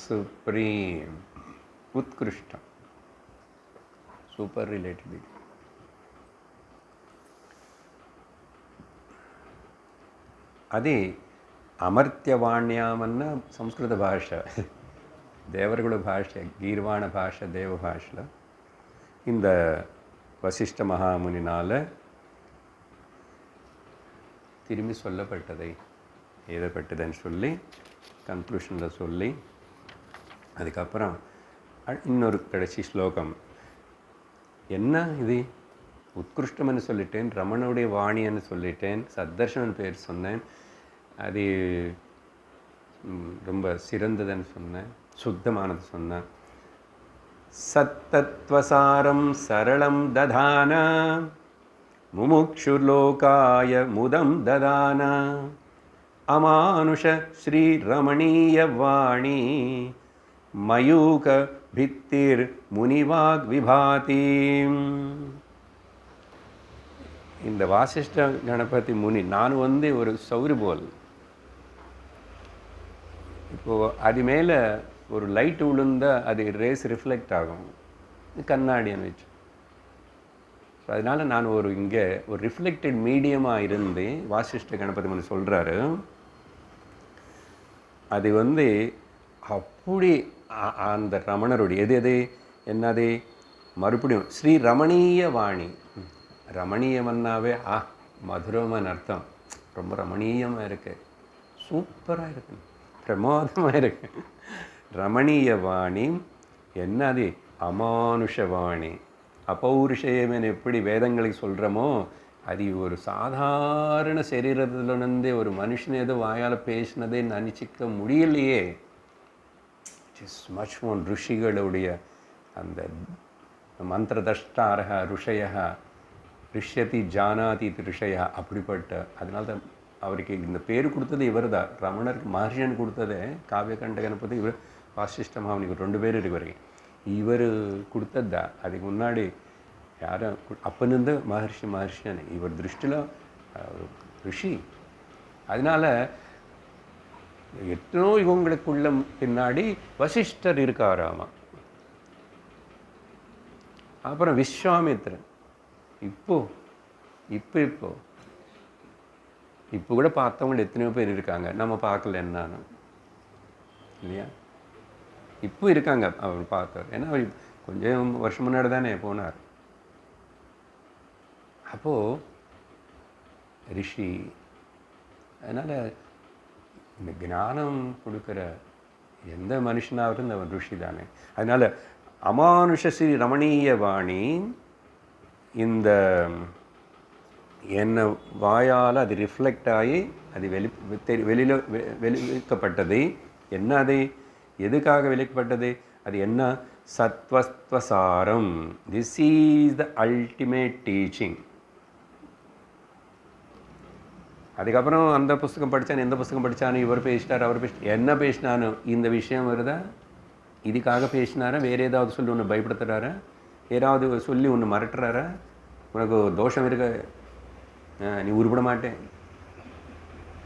சுப்ரீம், உத்கிருஷ்டம், சூப்பர் ரிலேட்டட். అది అమర్త్యవాణ్యామన్న సంస్కృత భాష, దేవరుగుల భాష, గీర్వాణ భాష, தேவ பாஷையில் இந்த வசிஷ்ட மகாமுனினால் திரும்பி சொல்லப்பட்டதை எழுதப்பட்டதுன்னு சொல்லி கன்க்ளூஷனில் சொல்லி, அதுக்கப்புறம் இன்னொரு கடைசி ஸ்லோகம். என்ன இது உத்கிருஷ்டம்னு சொல்லிட்டேன், ரமணுடைய வாணின்னு சொல்லிட்டேன், சத்தர்ஷன் பேர் சொன்னேன், அது ரொம்ப சிறந்ததுன்னு சொன்னேன், சுத்தமானது சொன்னேன். சத்தத்வசாரம் சரளம் ததானா முமுக்ஷுர்லோகாய முதம் ததானா அமானுஷ ஸ்ரீ ரமணீய வாணி மயூக பித்திர் முனிவாக் விபாதி. இந்த வாசிஷ்ட கணபதி முனி நான் ஒரு சௌரி போல். இப்போது அது மேலே ஒரு லைட் விழுந்தால் அது ரேஸ் ரிஃப்ளெக்ட் ஆகும், கண்ணாடின்னு வச்சு. ஸோ அதனால் நான் இங்கே ஒரு ரிஃப்ளெக்டட் மீடியமாக இருந்து வாசிஷ்ட கணபதி முனி சொல்கிறாரு. அது அப்படி அந்த ரமணருடைய எது என்னது மறுபடியும் ஸ்ரீ ரமணீய வாணி. ரமணீயமன்னாவே மதுரமான அர்த்தம். ரொம்ப ரமணீயமாக இருக்கு, சூப்பராக இருக்கு, பிரமாதமாக இருக்கு. ரமணீய வாணி என்னது அமானுஷவாணி. அபௌருஷயமன் எப்படி வேதங்களை சொல்கிறோமோ அது ஒரு சாதாரண சரீரத்திலிருந்தே ஒரு மனுஷன் ஏதோ வாயால் பேசினதே நினச்சிக்க முடியலையே. இட்ஸ் மச் மோர் ருஷிகளுடைய அந்த மந்திரதஷ்டாரக ருஷயா ரிஷ்யதி ஜானாதி ருஷயா அப்படிப்பட்ட. அதனால தான் அவருக்கு இந்த பேர் கொடுத்தது இவர் தான். ரமணருக்கு மகர்ஷியன் கொடுத்ததே காவியகண்ட கணபதி, இவர் வாசிஷ்ட மகாமுனிக்கு 2 பேர் இருக்கு வரைக்கும் இவர் கொடுத்தது தான். அதுக்கு முன்னாடி யாரும் அப்போருந்து மகர்ஷியான இவர் திருஷ்டியில் ரிஷி. அதனால் எத்தனோ இவங்களுக்குள்ள பின்னாடி வசிஷ்டர் இருக்காராமா. அப்புறம் விஸ்வாமித்திரன். இப்போ கூட பார்த்தவங்க எத்தனையோ பேர் இருக்காங்க, நம்ம பார்க்கல என்னான்னு இல்லையா. இப்போ இருக்காங்க அவர் பார்த்தார். ஏன்னா அவர் கொஞ்சம் வருஷம் முன்னாடி தானே போனார். அப்போது ரிஷி. அதனால் இந்த ஞானம் கொடுக்குற எந்த மனுஷனாக இருந்து அவன் ரிஷி தானே. அதனால் அமானுஷ ஸ்ரீ ரமணீய வாணி இந்த என்ன வாயால் அது ரிஃப்ளெக்ட் ஆகி அது வெளியில் வெளிவிக்கப்பட்டது. என்ன அது எதுக்காக வெளிக்கப்பட்டது? அது என்ன? சத்வஸ்வசாரம். This is the ultimate teaching. அதுக்கப்புறம் அந்த புஸ்தகம் படித்தான், எந்த புஸ்தகம் படித்தானு, இவர் பேசிட்டார், அவர் என்ன பேசினானோ இந்த விஷயம் வருதா? இதுக்காக பேசினாரா? வேறு ஏதாவது சொல்லி ஒன்று பயப்படுத்துகிறாரா? ஏதாவது சொல்லி ஒன்று மிரட்டுறாரா? உனக்கு தோஷம் இருக்க, நீ உருப்பட மாட்டேன்,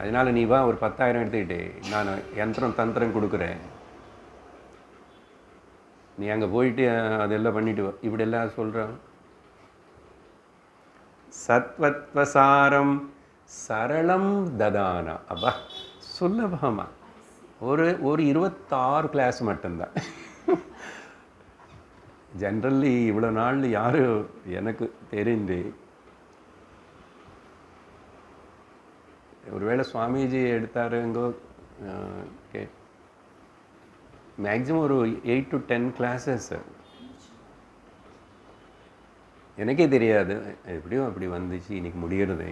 அதனால் நீ வா ஒரு 10,000 எடுத்துக்கிட்டு நான் யந்திரம் தந்திரம் கொடுக்குறேன், நீ அங்கே போயிட்டு அதெல்லாம் பண்ணிட்டு வா, இப்படியெல்லாம் சொல்கிறான். சத்வத்வசாரம் சரளம் ததானா. அப்பா சுலபமா ஒரு 26 கிளாஸ் மட்டும்தான். ஜென்ரலி இவ்வளோ நாள் யாரும் எனக்கு தெரிந்து, ஒருவேளை சுவாமிஜி எடுத்தாருங்கோ மேக்ஸிமம் ஒரு 8 to 10 கிளாஸஸ். எனக்கே தெரியாது எப்படியும் அப்படி வந்துச்சு. இன்றைக்கி முடிகிறது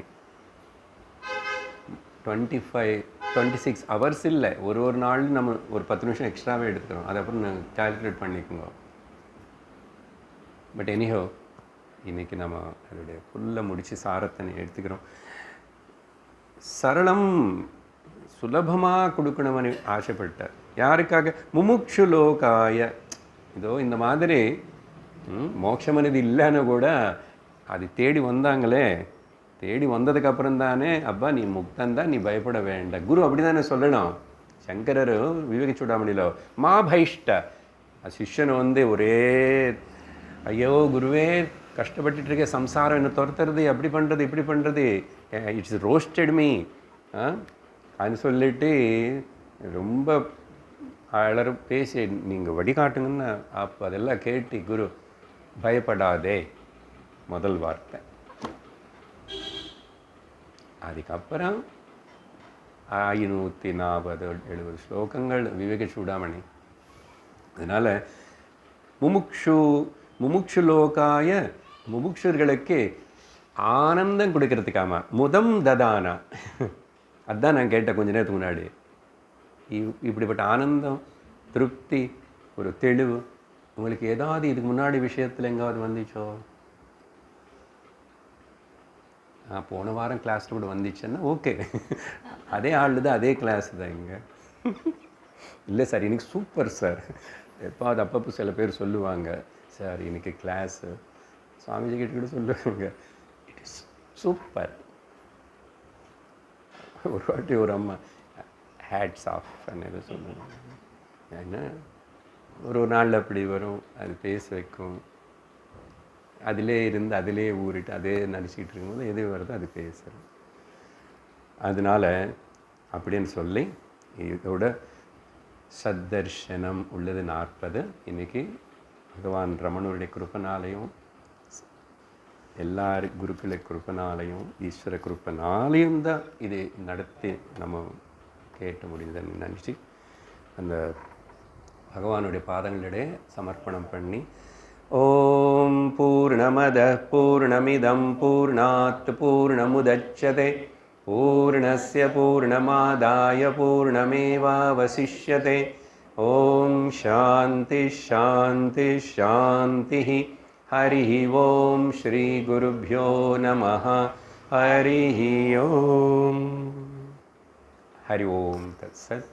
26 ஹவர்ஸ் இல்லை, ஒரு நாள் நம்ம ஒரு 10 நிமிஷம் எக்ஸ்ட்ராவே எடுத்துக்கிறோம். அது அப்புறம் நான் கால்குலேட் பண்ணிக்கோங்க. பட் எனிஹோ இன்றைக்கி நம்ம அதோடைய ஃபுல்லாக முடித்து சாரத்தை எடுத்துக்கிறோம். சரளம் சுலபமாக கொடுக்கணும்னு ஆசைப்பட்டார். யாருக்காக? முமுக்ஷு லோகாய. இதோ இந்த மாதிரி மோட்சம் అనేది இல்லைன்னு கூட அது தேடி வந்தாங்களே, தேடி வந்ததுக்கப்புறம் தானே அப்பா நீ முக்தந்தான், நீ பயப்பட வேண்டாம். குரு அப்படி தானே சொல்லணும். சங்கரர் விவேக சூடாமணியில் மா பைஷ்ட சிஷ்யனை ஒரே ஐயோ குருவே கஷ்டப்பட்டுருக்கே, சம்சாரம் என்ன துரத்துறது, அப்படி பண்ணுறது இப்படி பண்ணுறது, இட்ஸ் ரோஸ்டட் மீ அது சொல்லிட்டு ரொம்ப அழறு பேசி நீங்கள் வழிகாட்டுங்கன்னு. அப்போ அதெல்லாம் கேட்டு குரு பயப்படாதே முதல் வார்த்தை. அதுக்கப்புறம் 540-70 ஸ்லோகங்கள் விவேக சூடாமணி. அதனால் முமுக்ஷு லோகாய, முமுக்ஷர்களுக்கு ஆனந்தம் கொடுக்கறதுக்காம முதம் ததானா. அதுதான் நான் கேட்டேன் கொஞ்ச நேரத்துக்கு முன்னாடி. இப்படிப்பட்ட ஆனந்தம், திருப்தி, ஒரு தெளிவு உங்களுக்கு ஏதாவது இதுக்கு முன்னாடி விஷயத்தில் எங்காவது வந்துச்சோ? போன வாரம் கிளாஸில் கூட வந்துச்சுன்னா ஓகே, அதே ஆள் தான், அதே கிளாஸ் தான் இங்கே. இல்லை சார் இன்னைக்கு சூப்பர் சார். எப்போ அது அப்பப்போ சில பேர் சொல்லுவாங்க, சார் இன்னைக்கு கிளாஸு சுவாமிஜி கிட்ட கூட சொல்லுவாங்க, இட் இஸ் சூப்பர். ஒரு வாட்டி ஒரு அம்மா ஹேட்ஸ் ஆஃப் எது சொல்லுவாங்க. ஏன்னா ஒரு நாளில் அப்படி வரும், அது பேச வைக்கும். அதிலே இருந்து அதிலே ஊறிட்டு அதே நினச்சிக்கிட்டு இருக்கும்போது எது வருதோ அது பேசுகிறோம். அதனால் அப்படின்னு சொல்லி இதோட சத்தர்ஷனம் உள்ளது 40. இன்றைக்கி பகவான் ரமணருடைய கிருப்பனாலையும் எல்லா குருக்களை கிருப்பனாலையும் ஈஸ்வர கிருப்பனாலையும் தான் இது நடத்தி நம்ம கேட்ட முடியுதுன்னு நினச்சி அந்த பகவானுடைய பாதங்களிடையே சமர்ப்பணம் பண்ணி, ஓம் பூர்ணமத பூர்ணமிதம் பூர்ணாத் பூர்ணமுதச்யதே பூர்ணஸ்ய பூர்ணமாதாய பூர்ணமேவாவசிஷ்யதே. ஓம் சாந்தி சாந்தி சாந்தி. ஹரி ஓம் ஸ்ரீ குருப்யோ நமः. ஹரி ஓம். ஹரி ஓம் தத்சத்.